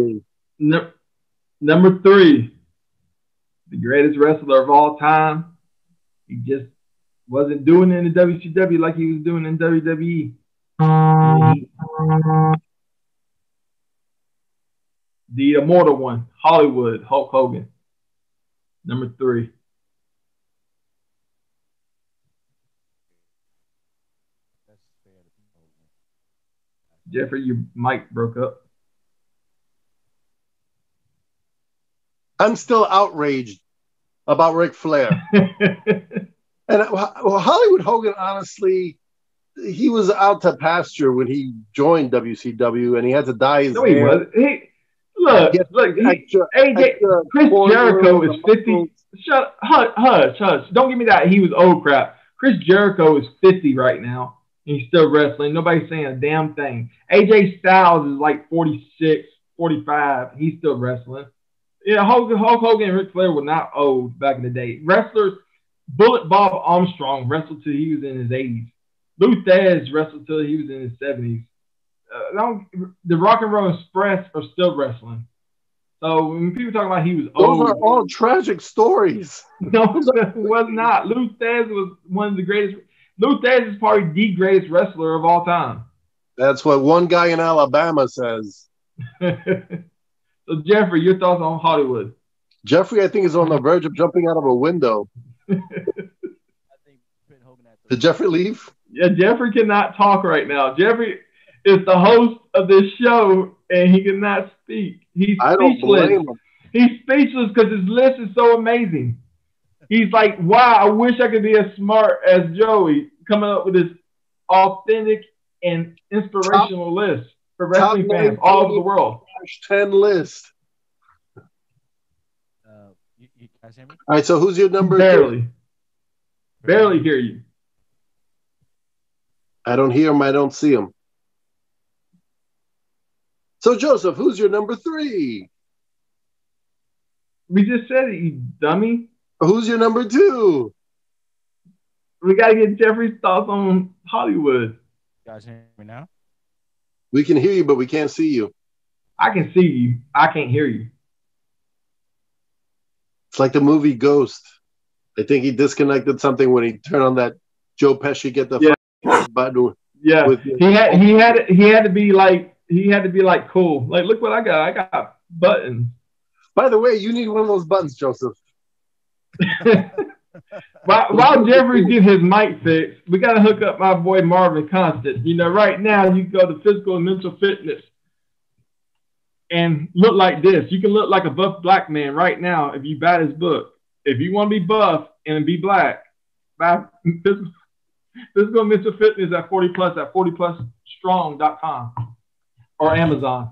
Number 3. The greatest wrestler of all time. He just wasn't doing it in the WCW like he was doing in WWE. The immortal one, Hollywood, Hulk Hogan. Number 3. Jeffrey, your mic broke up. I'm still outraged about Ric Flair. And Hollywood Hogan, honestly, he was out to pasture when he joined WCW, and he had to dye his hair. He was. Chris Jericho is 50. Hush. Don't give me that. He was old crap. Chris Jericho is 50 right now. And he's still wrestling. Nobody's saying a damn thing. AJ Styles is like 46, 45. He's still wrestling. Yeah, Hulk Hogan and Ric Flair were not old back in the day. Wrestlers, Bullet Bob Armstrong wrestled till he was in his 80s. Lou Thesz wrestled till he was in his 70s. The Rock and Roll Express are still wrestling. So when people talk about he was old, those are all tragic stories. No, it was not. Lou Thesz was one of the greatest. Lou Thesz is probably the greatest wrestler of all time. That's what one guy in Alabama says. So Jeffrey, your thoughts on Hollywood? Jeffrey, I think, is on the verge of jumping out of a window. Did Jeffrey leave? Yeah, Jeffrey cannot talk right now. Jeffrey is the host of this show, and he cannot speak. He's speechless. I don't blame him. He's speechless because his list is so amazing. He's like, wow, I wish I could be as smart as Joey, coming up with this authentic and inspirational list for wrestling fans all over the world. 10 list. You guys hear me? All right, so who's your number? Barely hear you. I don't hear him. I don't see him. So, Joseph, who's your number 3? We just said it, you dummy. Who's your number 2? We got to get Jeffrey's thoughts on Hollywood. You guys hear me now? We can hear you, but we can't see you. I can see you. I can't hear you. It's like the movie Ghost. I think he disconnected something when he turned on that Joe Pesci get the button. Yeah, he had to be like cool. Like, look what I got. I got buttons. By the way, you need one of those buttons, Joseph. While Jeffrey get his mic fixed, we got to hook up my boy Marvin Constant. You know, right now you go to Physical and Mental Fitness and look like this. You can look like a buff black man right now if you buy his book. If you want to be buff and be black, buy Physical and Mental Fitness at 40 plus at 40plusstrong.com or Amazon.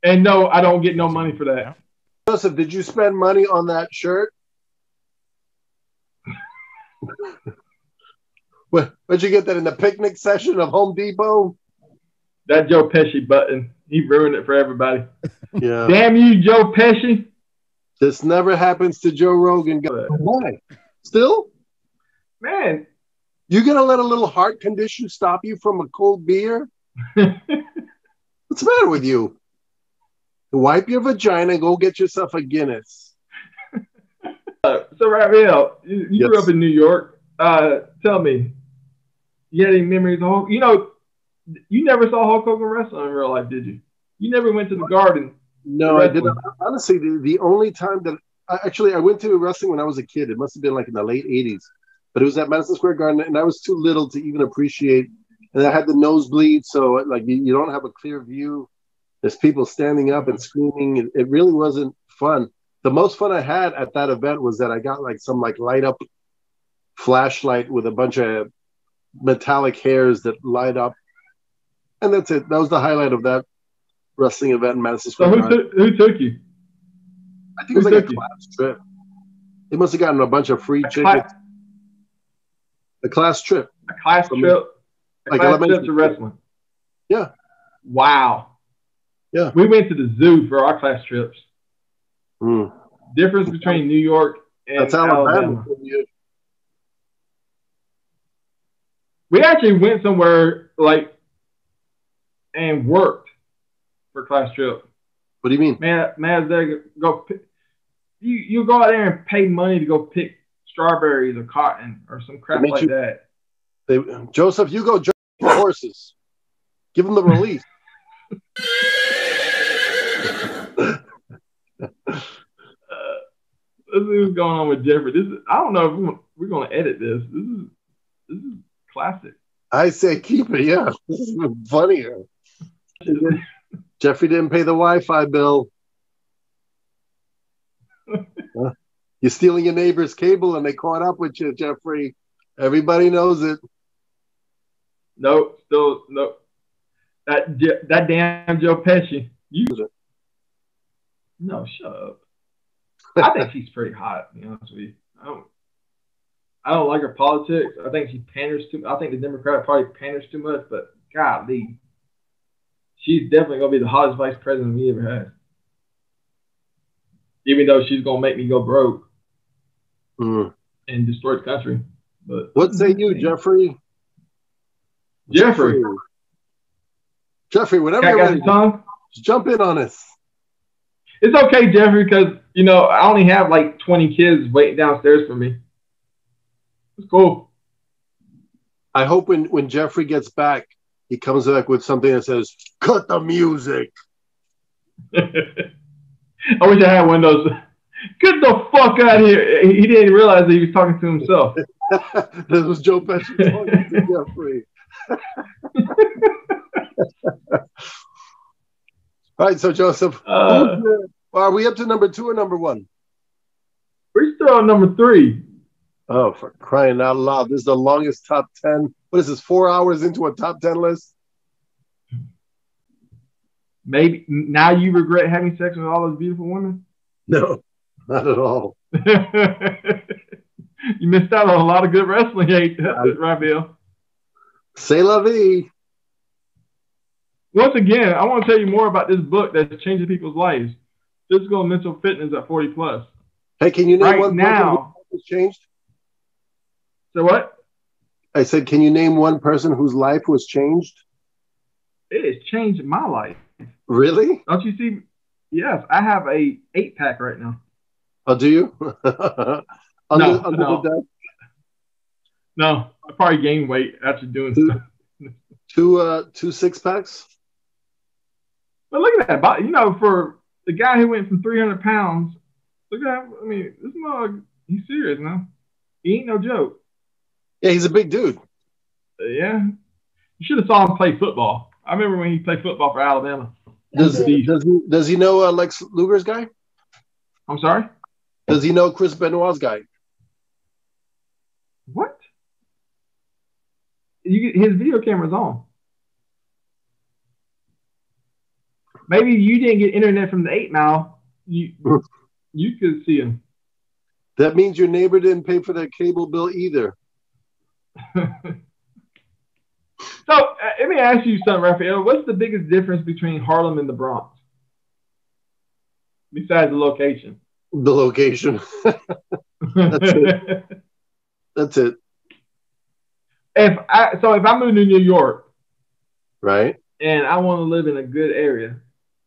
And no, I don't get no money for that. Joseph, did you spend money on that shirt? Where'd you get that, in the picnic session of Home Depot? That Joe Pesci button. He ruined it for everybody. Yeah. Damn you, Joe Pesci. This never happens to Joe Rogan. Why? Still? Man. You're going to let a little heart condition stop you from a cold beer? What's the matter with you? Wipe your vagina and go get yourself a Guinness. So, Rafael, you grew up in New York. Tell me, you had any memories of Hulk? You know, you never saw Hulk Hogan wrestle in real life, did you? You never went to the Garden. No, I didn't. Honestly, the only time that I went to wrestling when I was a kid. It must have been like in the late 80s. But it was at Madison Square Garden, and I was too little to even appreciate. And I had the nosebleed, so like you don't have a clear view. There's people standing up and screaming. It really wasn't fun. The most fun I had at that event was that I got like some like light up flashlight with a bunch of metallic hairs that light up. And that's it. That was the highlight of that wrestling event in Madison Square Garden. Who took you? I think it was like a class trip. They must have gotten a bunch of free tickets. A class trip. A class trip. A class trip to wrestling. Yeah. Wow. Yeah. We went to the zoo for our class trips. Mm. Difference between New York and That's Alabama. We actually went somewhere like and worked for class trip. What do you mean? Man, they go pick, you go out there and pay money to go pick strawberries or cotton or some crap like that. Joseph, you go jump the horses. Give them the release. This is going on with Jeffrey. I don't know if we're going to edit this. This is classic. I say keep it. Yeah, this is funnier. Jeffrey didn't pay the Wi-Fi bill. You're stealing your neighbor's cable, and they caught up with you, Jeffrey. Everybody knows it. No. That damn Joe Pesci. No, shut up. I think she's pretty hot, to be honest with you. I don't like her politics. I think she panders too. I think the Democratic Party panders too much. But golly, she's definitely gonna be the hottest vice president we ever had. Even though she's gonna make me go broke and destroy the country. But what say you, Jeffrey? Jeffrey, whenever you're ready, just jump in on us. It's okay, Jeffrey, because I only have like 20 kids waiting downstairs for me. It's cool. I hope when Jeffrey gets back, he comes back with something that says, "Cut the music." I wish I had one of those. Get the fuck out of here. He didn't realize that he was talking to himself. This was Joe Pesci talking to Jeffrey. All right, so Joseph, are we up to number 2 or number 1? We're still on number 3. Oh, for crying out loud. This is the longest top 10. What is this, 4 hours into a top 10 list? Maybe now you regret having sex with all those beautiful women? No, not at all. You missed out on a lot of good wrestling, Rafael. C'est la vie. Once again, I want to tell you more about this book that's changing people's lives. Physical and mental fitness at 40 plus. Hey, can you name right one now person who's changed? So what? I said, can you name one person whose life was changed? It has changed my life. Really? Don't you see? Yes, I have a 8-pack right now. Oh, do you? under the desk? No, I probably gained weight after doing stuff. Two 6-packs? But look at that. For the guy who went from 300 pounds, look at that. I mean, this mug, he's serious now. He ain't no joke. Yeah, he's a big dude. Yeah. You should have saw him play football. I remember when he played football for Alabama. Does he know Lex Luger's guy? I'm sorry? Does he know Chris Benoit's guy? What? His video camera's on. Maybe you didn't get internet from the 8 Mile. You could see him. That means your neighbor didn't pay for their cable bill either. So let me ask you something, Rafael. What's the biggest difference between Harlem and the Bronx? Besides the location. The location. That's it. That's it. If I move to New York, right, and I want to live in a good area,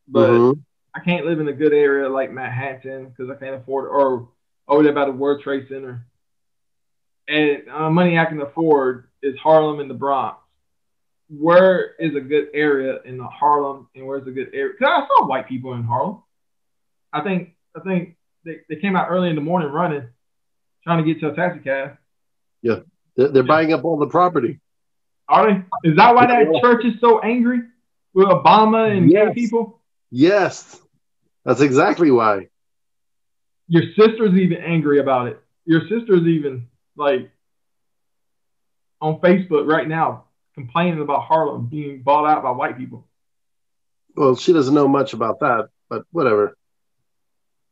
but I can't live in a good area like Manhattan because I can't afford it, or over there by the World Trade Center. And money I can afford is Harlem and the Bronx. Where is a good area in Harlem, and where's a good area? Because I saw white people in Harlem. I think they came out early in the morning running, trying to get to a taxi cab. Yeah, they're buying up all the property. Are they? Is that why that church is so angry with Obama and gay people? Yes, that's exactly why. Your sister's even angry about it. Your sister's even like on Facebook right now complaining about Harlem being bought out by white people. Well, she doesn't know much about that, but whatever.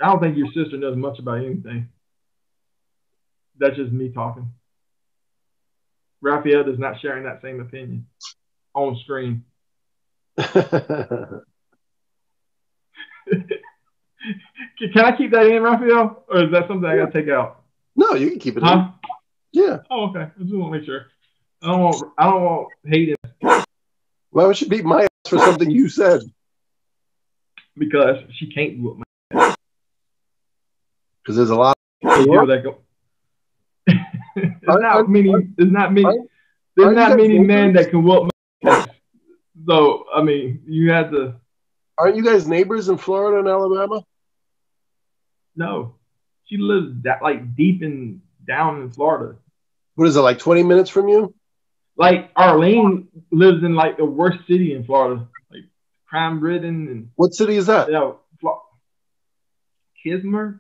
I don't think your sister knows much about anything. That's just me talking. Rafael is not sharing that same opinion on screen. Can I keep that in, Rafael? Or is that something I got to take out? No, you can keep it Huh? in. Yeah. Oh, okay. I just want to make sure. I don't want hate it. Why would she beat my ass for something you said? Because she can't whoop my ass. Because there's a lot. There's not many men that can whoop my ass. So, I mean, you had to. Aren't you guys neighbors in Florida and Alabama? No. She lives deep down in Florida. What is it, like 20 minutes from you? Like Arlene lives in like the worst city in Florida, like crime ridden. And what city is that? Kismer,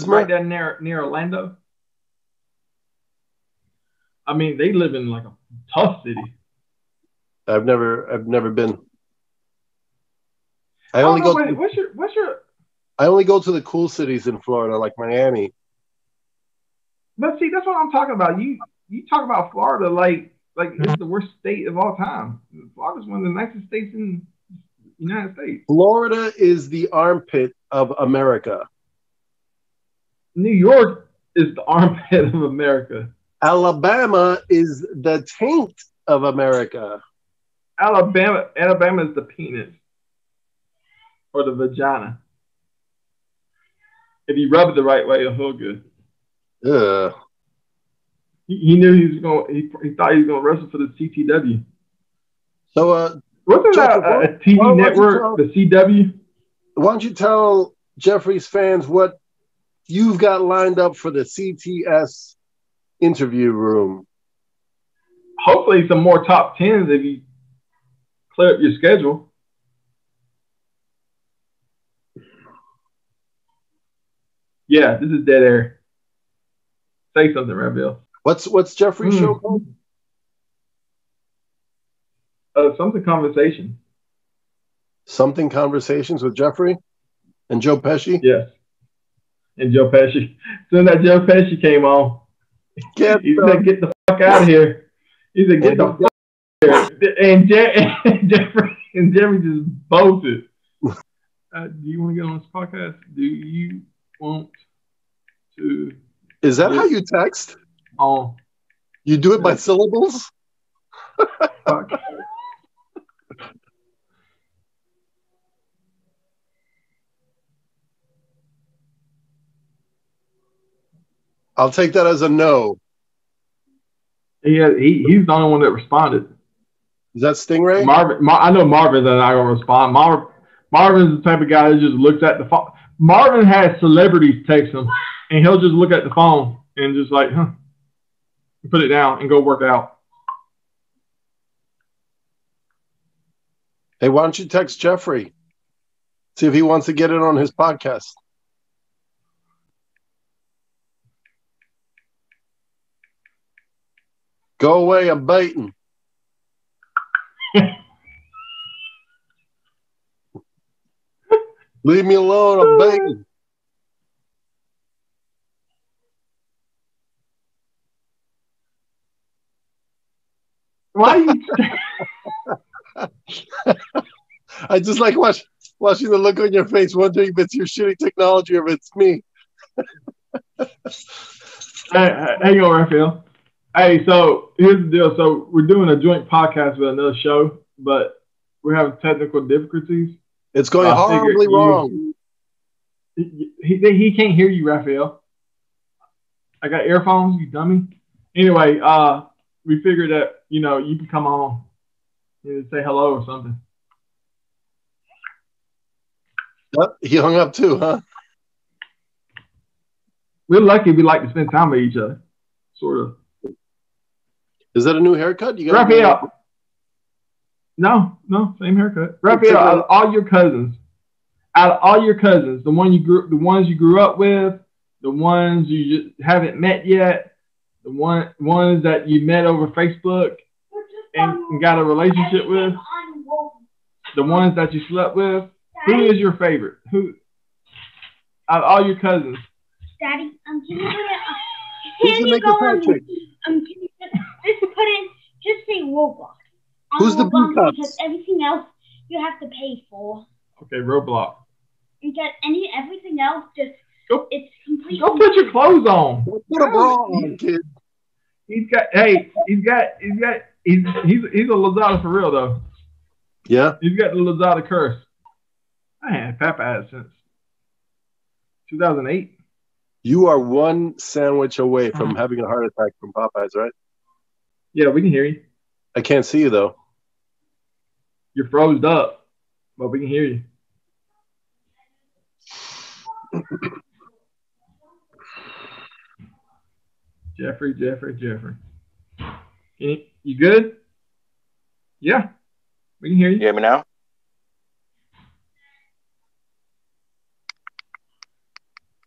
right down near Orlando. I mean, they live in like a tough city. I've never been. I only go to the cool cities in Florida, like Miami. But see, that's what I'm talking about. You talk about Florida like it's the worst state of all time. Florida's one of the nicest states in the United States. Florida is the armpit of America. New York is the armpit of America. Alabama is the taint of America. Alabama is the penis or the vagina. If you rub it the right way, it'll feel good. Ugh. He knew he was going. He thought he was going to wrestle for the CTW. So, wasn't that a TV network, the CW? Why don't you tell Jeffrey's fans what you've got lined up for the CTS interview room? Hopefully, some more top tens if you clear up your schedule. Yeah, this is dead air. Say something, Rafael. What's Jeffrey's show called? Something Conversation. Something Conversations with Jeffrey and Joe Pesci? Yes. And Joe Pesci. Soon that Joe Pesci came on, he said, "Get the fuck out of here." He said, "Get the fuck out of here." And Jeffrey just bolted. Do you want to get on this podcast? Do you want to? Is that how you text? Oh. You do it by syllables? Fuck. I'll take that as a no. He's the only one that responded. Is that Stingray? I know Marvin's not going to respond. Marvin's the type of guy that just looks at the phone. Marvin has celebrities text him, and he'll just look at the phone and just like, put it down and go work out. Hey, why don't you text Jeffrey? See if he wants to get it on his podcast. Go away, I'm baiting. Leave me alone, I'm baiting. Why you? I just like watching the look on your face, wondering if it's your shitty technology or if it's me. Hang on, Rafael. Hey, so here's the deal. So we're doing a joint podcast with another show, but we're having technical difficulties. It's going horribly wrong. He can't hear you, Rafael. I got earphones, you dummy. Anyway, we figured that, you can come on and say hello or something. Yep, he hung up too, huh? We're lucky we like to spend time with each other, sort of. Is that a new haircut? You got Rafael. No, same haircut. Rafael, out of all your cousins, the ones you grew up with, the ones you just haven't met yet, the ones that you met over Facebook and got a relationship with, the ones that you slept with, who is your favorite? Who out of all your cousins? Daddy, can you go on? Just say Roblox. Who's the blue cups? Because everything else you have to pay for. Okay, roadblock. And get everything else it's completely. Go put your clothes on. Put a bra on, kid. He's a Lozada for real though. Yeah. He's got the Lozada curse. I had Popeyes since 2008. You are one sandwich away from having a heart attack from Popeyes, right? Yeah, we can hear you. I can't see you though. You're froze up, but we can hear you. Jeffrey. You good? Yeah, we can hear you. You hear me now?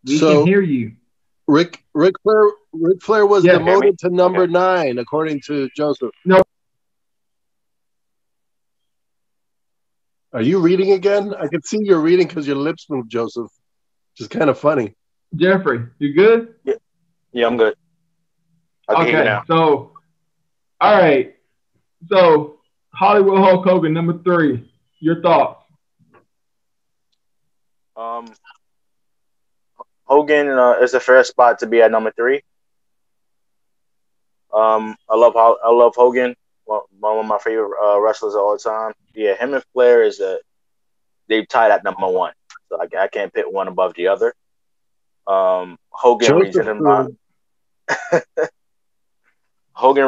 We can hear you. Ric Flair was demoted to number 9, according to Joseph. No. Are you reading again? I can see you're reading because your lips move, Joseph. Which is kind of funny. Jeffrey, you good? Yeah, I'm good. I can hear you now. So, all right. So, Hollywood Hulk Hogan, number 3. Your thoughts? Hogan is a fair spot to be at number 3. I love Hogan. One of my favorite wrestlers of all time. Yeah, him and Flair they've tied at number 1. So I can't pit one above the other. Hogan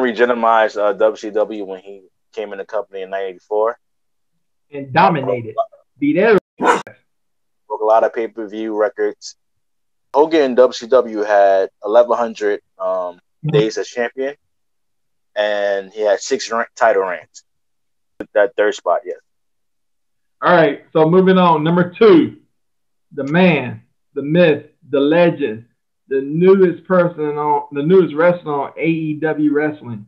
legitimized WCW when he came in the company in 1984. And dominated. Beat everyone. Broke a lot of pay-per-view records. Hogan in WCW had 1,100 days as champion, and he had 6 title reigns. That third spot, yes. All right, so moving on. Number 2, the man, the myth, the legend, the newest wrestler on AEW Wrestling,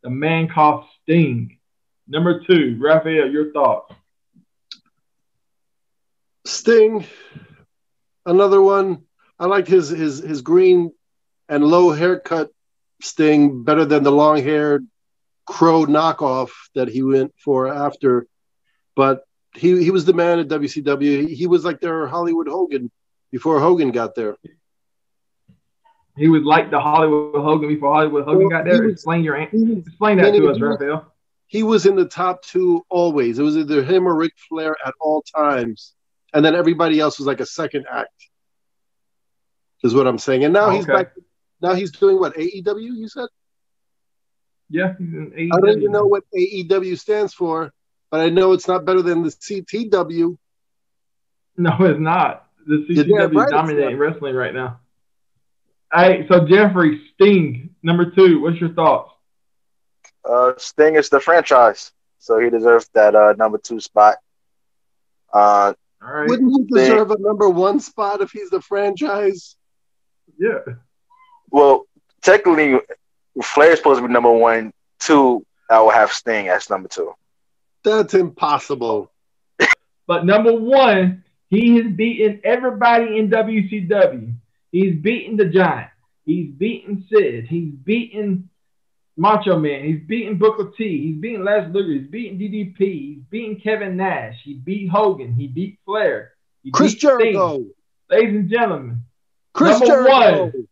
the man called Sting. Number 2, Rafael, your thoughts? Sting, another one. I like his green and low haircut Sting better than the long-haired Crow knockoff that he went for after. But he was the man at WCW. He was like their Hollywood Hogan before Hogan got there. He was like the Hollywood Hogan before Hollywood Hogan got there. Explain that to us, Rafael. He was in the top 2 always. It was either him or Ric Flair at all times. And then everybody else was like a second act, is what I'm saying. And now he's back. Now he's doing what, AEW, you said? Yeah, he's in AEW. I don't even know what AEW stands for, but I know it's not better than the CTW. No, it's not. The CTW is dominating wrestling right now. All right, so Jeffrey, Sting, number 2. What's your thoughts? Sting is the franchise, so he deserves that number 2 spot. All right. Wouldn't he deserve a number 1 spot if he's the franchise? Yeah. Well, technically, Flair's supposed to be number 1. 2, I will have Sting as number 2. That's impossible. But number 1, he has beaten everybody in WCW. He's beaten the Giant. He's beaten Sid. He's beaten Macho Man. He's beaten Booker T. He's beaten Les Luger. He's beaten DDP. He's beaten Kevin Nash. He beat Hogan. He beat Flair. He Chris beat Jericho. Sting. Ladies and gentlemen, Chris number Jericho. 1,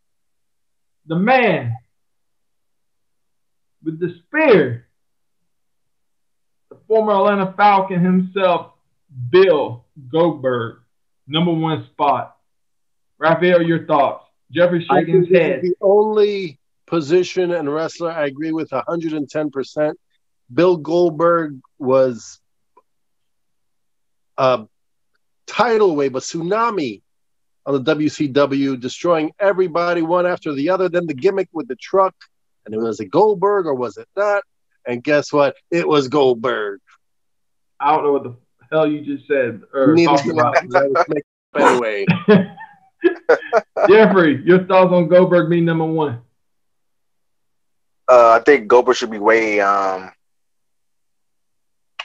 the man with the spear, the former Atlanta Falcon himself, Bill Goldberg, number 1 spot. Rafael, your thoughts? Jeffrey shaking his head. The only position and wrestler I agree with 110%. Bill Goldberg was a tidal wave, a tsunami on the WCW, destroying everybody one after the other. Then the gimmick with the truck, and it was a Goldberg or was it not? And guess what? It was Goldberg. I don't know what the hell you just said or Neither talked about. Anyway. Jeffrey, your thoughts on Goldberg being number 1? I think Goldberg should be way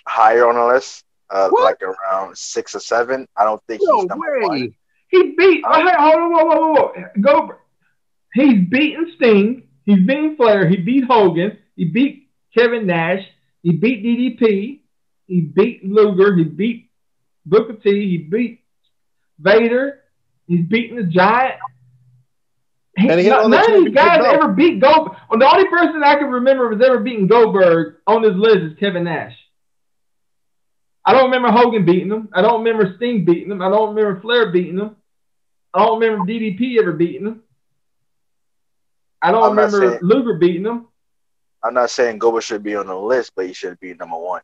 higher on the list, like around 6 or 7. I don't think he's number 1. He beat. Whoa. Goldberg. He's beaten Sting. He's beaten Flair. He beat Hogan. He beat Kevin Nash. He beat DDP. He beat Luger. He beat Booker T. He beat Vader. He's beating the Giant. And he had all the None of these guys championship belts. ever beat Goldberg. Well, the only person I can remember was ever beating Goldberg on this list is Kevin Nash. I don't remember Hogan beating him. I don't remember Sting beating him. I don't remember Flair beating him. I don't remember DDP ever beating him. I don't remember Luger beating him. I'm not saying Goldberg should be on the list, but he should be number one.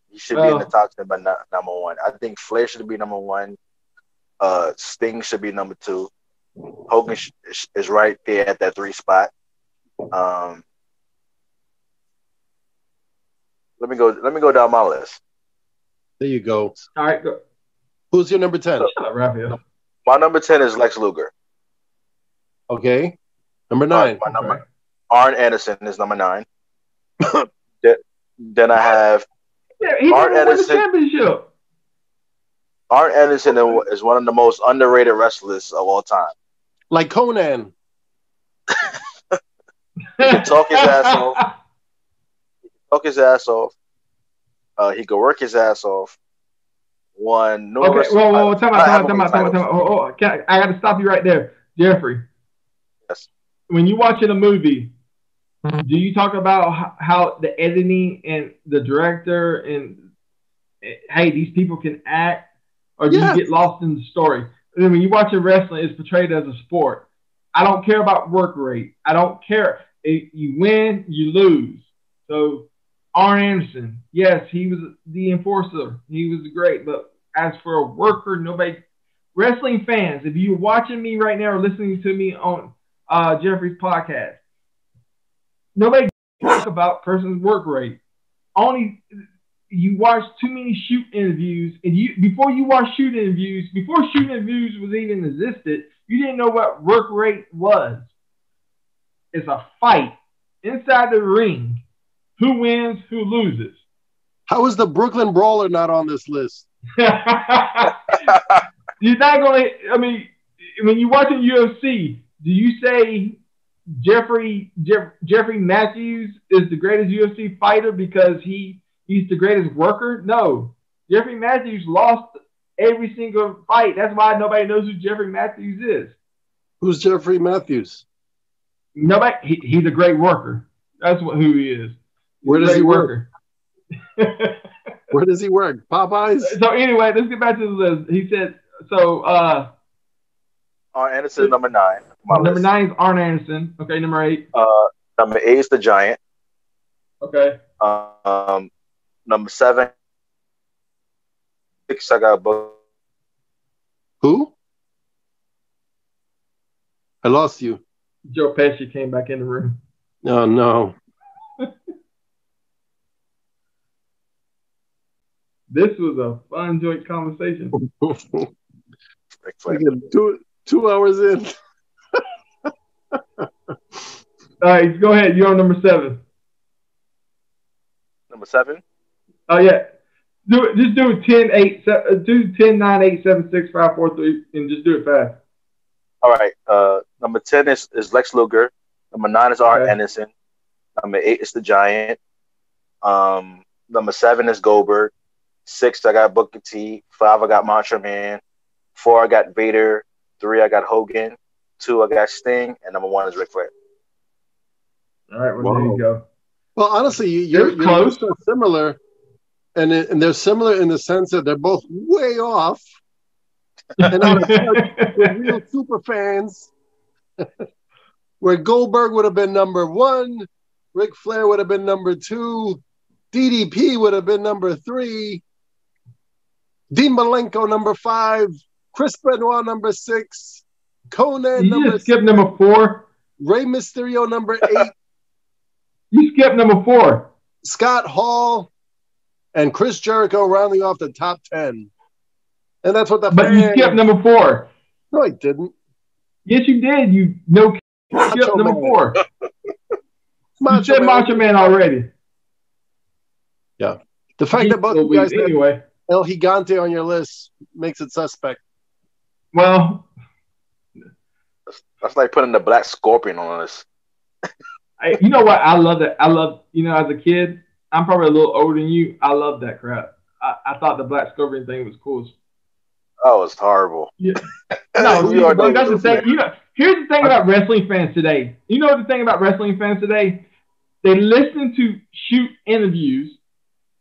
He should be in the top 10, but not number one. I think Flair should be number one. Sting should be number two. Hogan is right there at that 3 spot. Let me go down my list. There you go. All right, go. Who's your number 10? Rafael. My number 10 is Lex Luger. Okay. Number 9. Arn Anderson is number 9. Then I have Arn Anderson. Arn Anderson is one of the most underrated wrestlers of all time. Like Conan. He can talk his ass off. He could work his ass off. Won numerous. Okay, well, time out. I got to stop you right there, Jeffrey. Yes. When you watching a movie, do you talk about how the editing and the director and hey, these people can act, or do you get lost in the story? And when you watching wrestling, it's portrayed as a sport. I don't care about work rate. I don't care. You win, you lose. So Arn Anderson, yes, he was the enforcer. He was great. But as for a worker, nobody, wrestling fans, if you're watching me right now or listening to me on Jeffrey's podcast, nobody talk about person's work rate. Only you watch too many shoot interviews, and before shooting interviews was even existed, you didn't know what work rate was. It's a fight inside the ring. Who wins, who loses. How is the Brooklyn Brawler not on this list? You're not going to, I mean, when you're watching UFC, do you say Jeffrey Matthews is the greatest UFC fighter because he's the greatest worker? No. Jeffrey Matthews lost every single fight. That's why nobody knows who Jeffrey Matthews is. Who's Jeffrey Matthews? Nobody. He's a great worker. That's who he is. Where does he work? Where does he work? Popeyes? So anyway, let's get back to the list. He said, Arn Anderson, number 9. Number 9 is Arn Anderson. Okay, number 8. Number 8 is the Giant. Okay. Number 7. 6, I got both. Who? I lost you. Joe Pesci came back in the room. Oh, no. This was a fun joint conversation. We get 2 hours in. All right, go ahead. You're on number 7. Number 7? Oh, yeah. Just do it 10, 8, 7, do 10, 9, 8, 7, 6, 5, 4, 3, and just do it fast. All right. Number 10 is Lex Luger. Number 9 is Arn Anderson. Number 8 is the Giant. Number 7 is Goldberg. 6, I got Booker T. 5, I got Macho Man. 4, I got Vader. 3, I got Hogan. 2, I got Sting. And number 1 is Ric Flair. All right, well, there you go. Well, honestly, you're close. So similar, and they're similar in the sense that they're both way off. And we're real super fans. Where Goldberg would have been number 1, Ric Flair would have been number 2, DDP would have been number 3, Dean Malenko number 5, Chris Benoit number 6, Conan number 6. You skipped number 4. Rey Mysterio number 8. You skipped number 4. Scott Hall and Chris Jericho rounding off the top 10. And that's what the But you skipped number 4. No, I didn't. Yes, you did. You skipped number 4. You said Macho Man already. Yeah. The fact that both you guys anyway. El Gigante on your list makes it suspect. Well, that's like putting the Black Scorpion on us. You know what? I love that. As a kid, I'm probably a little older than you. I love that crap. I thought the Black Scorpion thing was cool. Oh, it's horrible. Yeah. No, You are that's the thing. Here's the thing about wrestling fans today. You know what the thing about wrestling fans today? They listen to shoot interviews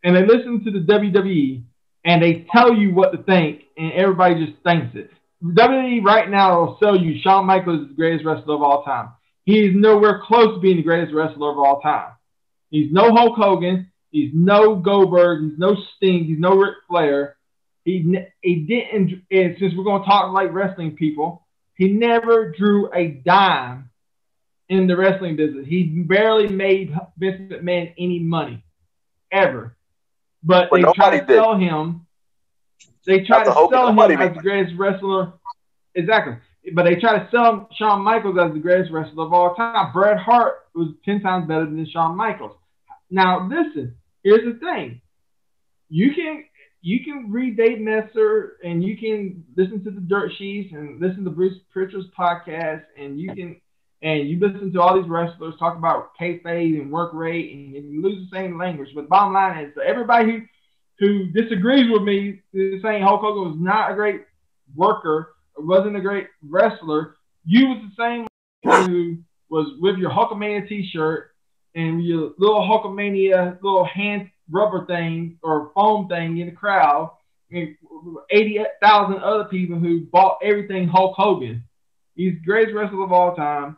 and they listen to the WWE and they tell you what to think, and everybody just thinks it. WWE right now will sell you Shawn Michaels is the greatest wrestler of all time. He is nowhere close to being the greatest wrestler of all time. He's no Hulk Hogan. He's no Goldberg. He's no Sting. He's no Ric Flair. He didn't, and since we're going to talk like wrestling people, he never drew a dime in the wrestling business. He barely made Vince McMahon any money, ever. But they try to sell him. They try to sell him as the greatest wrestler. Exactly. But they try to sell Shawn Michaels as the greatest wrestler of all time. Bret Hart was 10 times better than Shawn Michaels. Now, listen, here's the thing. You can read Dave Messer and you can listen to the Dirt Sheets and listen to Bruce Pritchard's podcast and you listen to all these wrestlers talk about kayfabe and work rate and you lose the same language. But bottom line is, everybody who disagrees with me is saying Hulk Hogan was not a great worker or wasn't a great wrestler. You was the same who was with your Hulkamania t-shirt and your little Hulkamania little hand rubber thing or foam thing in the crowd, and 80,000 other people who bought everything Hulk Hogan. He's the greatest wrestler of all time.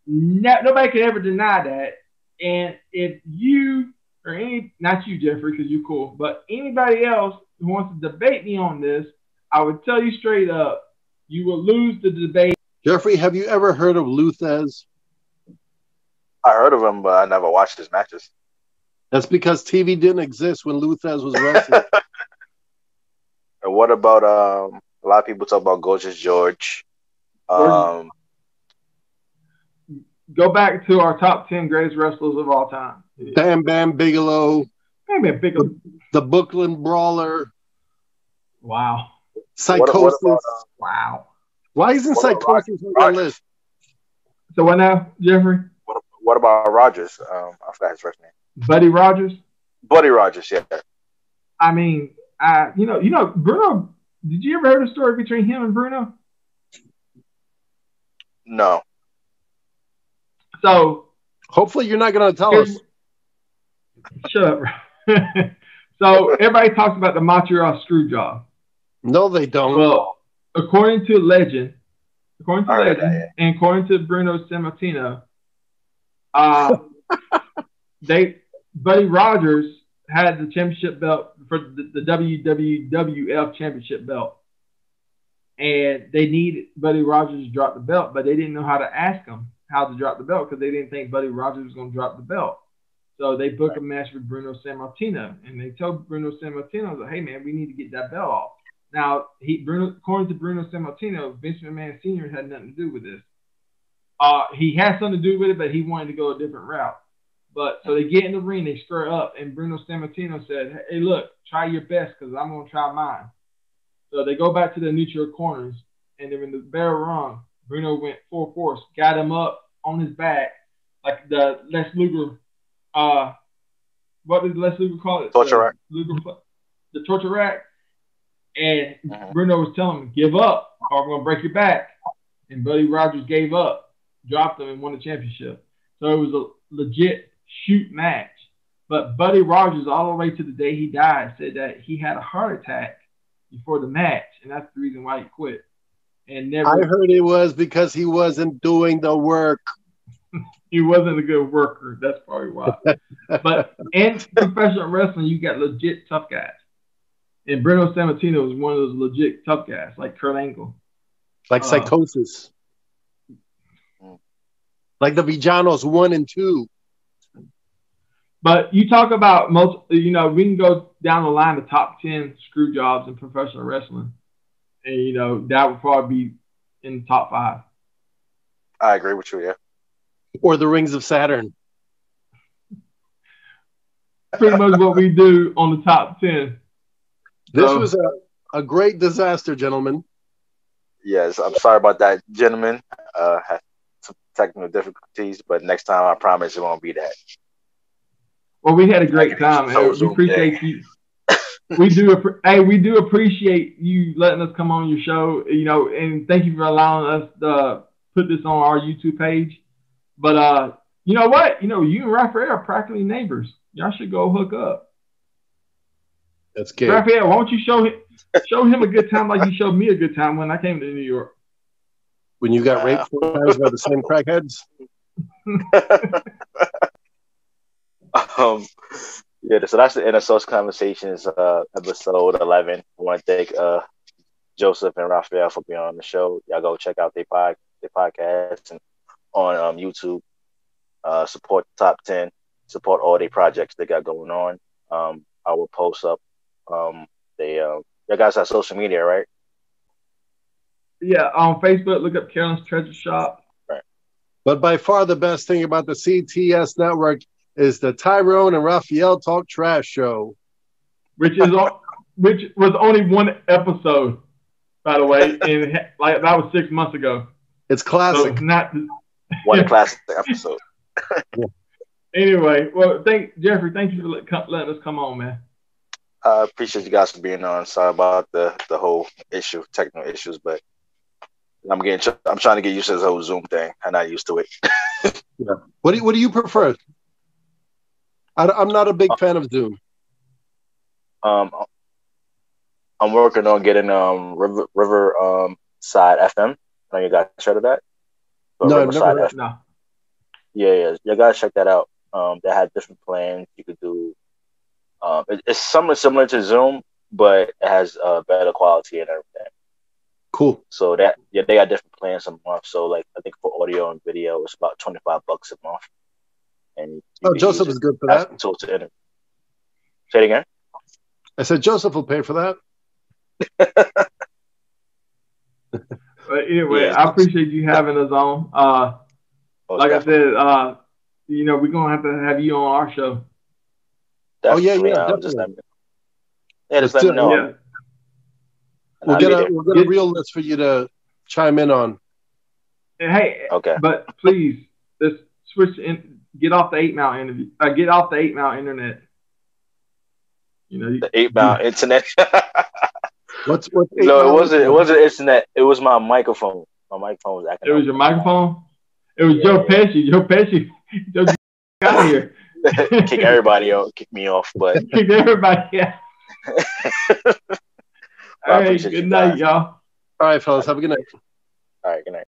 Nobody can ever deny that. And if you or not you, Jeffrey, because you're cool, but anybody else who wants to debate me on this, I would tell you straight up, you will lose the debate. Jeffrey, have you ever heard of Lou Thesz? I heard of him, but I never watched his matches. That's because TV didn't exist when Lou Thesz was wrestling. And what about a lot of people talk about Gorgeous George? Go back to our top 10 greatest wrestlers of all time. Bam Bam Bigelow. Bam Bam Bigelow. The Brooklyn Brawler. Wow. Psychosis. What about, wow. Why isn't Psychosis on our list? So what now, Jeffrey? What about Rogers? I forgot his first name. Buddy Rogers? Buddy Rogers, yeah. I mean, you know, Bruno, did you ever hear the story between him and Bruno? No. So hopefully you're not going to tell us. Shut up. So everybody talks about the Montreal screw job. No, they don't. Well, according to legend, and according to Bruno Sammartino, Buddy Rogers had the championship belt for the WWF championship belt. And they needed Buddy Rogers to drop the belt, but they didn't know how to ask him how to drop the belt because they didn't think Buddy Rogers was going to drop the belt. So they booked a match with Bruno Sammartino, and they told Bruno Sammartino, hey, man, we need to get that belt off. Now, according to Bruno Sammartino, Vince McMahon Sr. had nothing to do with this. He had something to do with it, but he wanted to go a different route. But so they get in the ring, they square up, and Bruno Sammartino said, hey, look, try your best because I'm going to try mine. So they go back to the neutral corners, and then when the bell rung, Bruno went full force, got him up on his back, like the Les Luger, what did Les Luger call it? Torture rack. The torture rack. And Bruno was telling him, give up, or I'm going to break your back. And Buddy Rogers gave up, dropped him, and won the championship. So it was a legit shoot match. But Buddy Rogers, all the way to the day he died, said that he had a heart attack before the match, and that's the reason why he quit. And never. I heard it was because he wasn't doing the work. He wasn't a good worker. That's probably why. But in professional wrestling, you got legit tough guys. And Bruno Sammartino was one of those legit tough guys, like Kurt Angle. Like Psychosis. Like the Villanos 1 and 2. But you talk about we can go down the line the top 10 screw jobs in professional wrestling. And, that would probably be in the top 5. I agree with you, yeah. Or the Rings of Saturn. Pretty much what we do on the top 10. This was a great disaster, gentlemen. Yes, I'm sorry about that, gentlemen. Had some technical difficulties, but next time I promise it won't be that. Well, we had a great time. We appreciate you. We do appreciate you letting us come on your show, and thank you for allowing us to put this on our YouTube page. But you know what? You and Rafael are practically neighbors. Y'all should go hook up. That's good. Rafael, why don't you show him a good time like you showed me a good time when I came to New York? When you got raped 4 times by the same crackheads? Yeah, so that's the end of Saucy Conversations, episode 11. I want to thank Joseph and Rafael for being on the show. Y'all go check out their podcast and on YouTube. Support the Top 10. Support all their projects they got going on. I will post up. You guys have social media, right? Yeah, on Facebook, look up Carolyn's Treasure Shop. Right. But by far the best thing about the CTS network is the Tyrone and Rafael Talk Trash Show, which was only one episode, by the way, and that was 6 months ago. It's classic. So not one classic episode. Anyway, well, Jeffrey. Thank you for letting us come on, man. I appreciate you guys for being on. Sorry about the whole technical issues, but I'm trying to get used to this whole Zoom thing. I'm not used to it. Yeah. What do you prefer? I'm not a big fan of Zoom. I'm working on getting River Side FM. I know you guys heard of that. No, I've never heard. No. Yeah, you guys check that out. They had different plans. You could do. It's somewhat similar to Zoom, but it has better quality and everything. Cool. So they got different plans a month. So like I think for audio and video, it's about $25 a month. And Joseph is good for that. Say it again. I said Joseph will pay for that. But anyway, yeah. I appreciate you having us on. Like I said, we're gonna have you on our show. Definitely, definitely. Just let me know. Yeah. We'll get a real list for you to chime in on. Hey, okay. But please, let's switch in. Get off the 8 Mile interview. Get off the 8 Mile internet. The 8 Mile internet. What's no, it wasn't internet. It was my microphone. My microphone was acting. It was your microphone. It was Joe Pesci. Joe Pesci. Joe got here. Kick everybody out. Kick me off, but kick everybody out. All right. Good night, y'all. All right, fellas. Have a good night.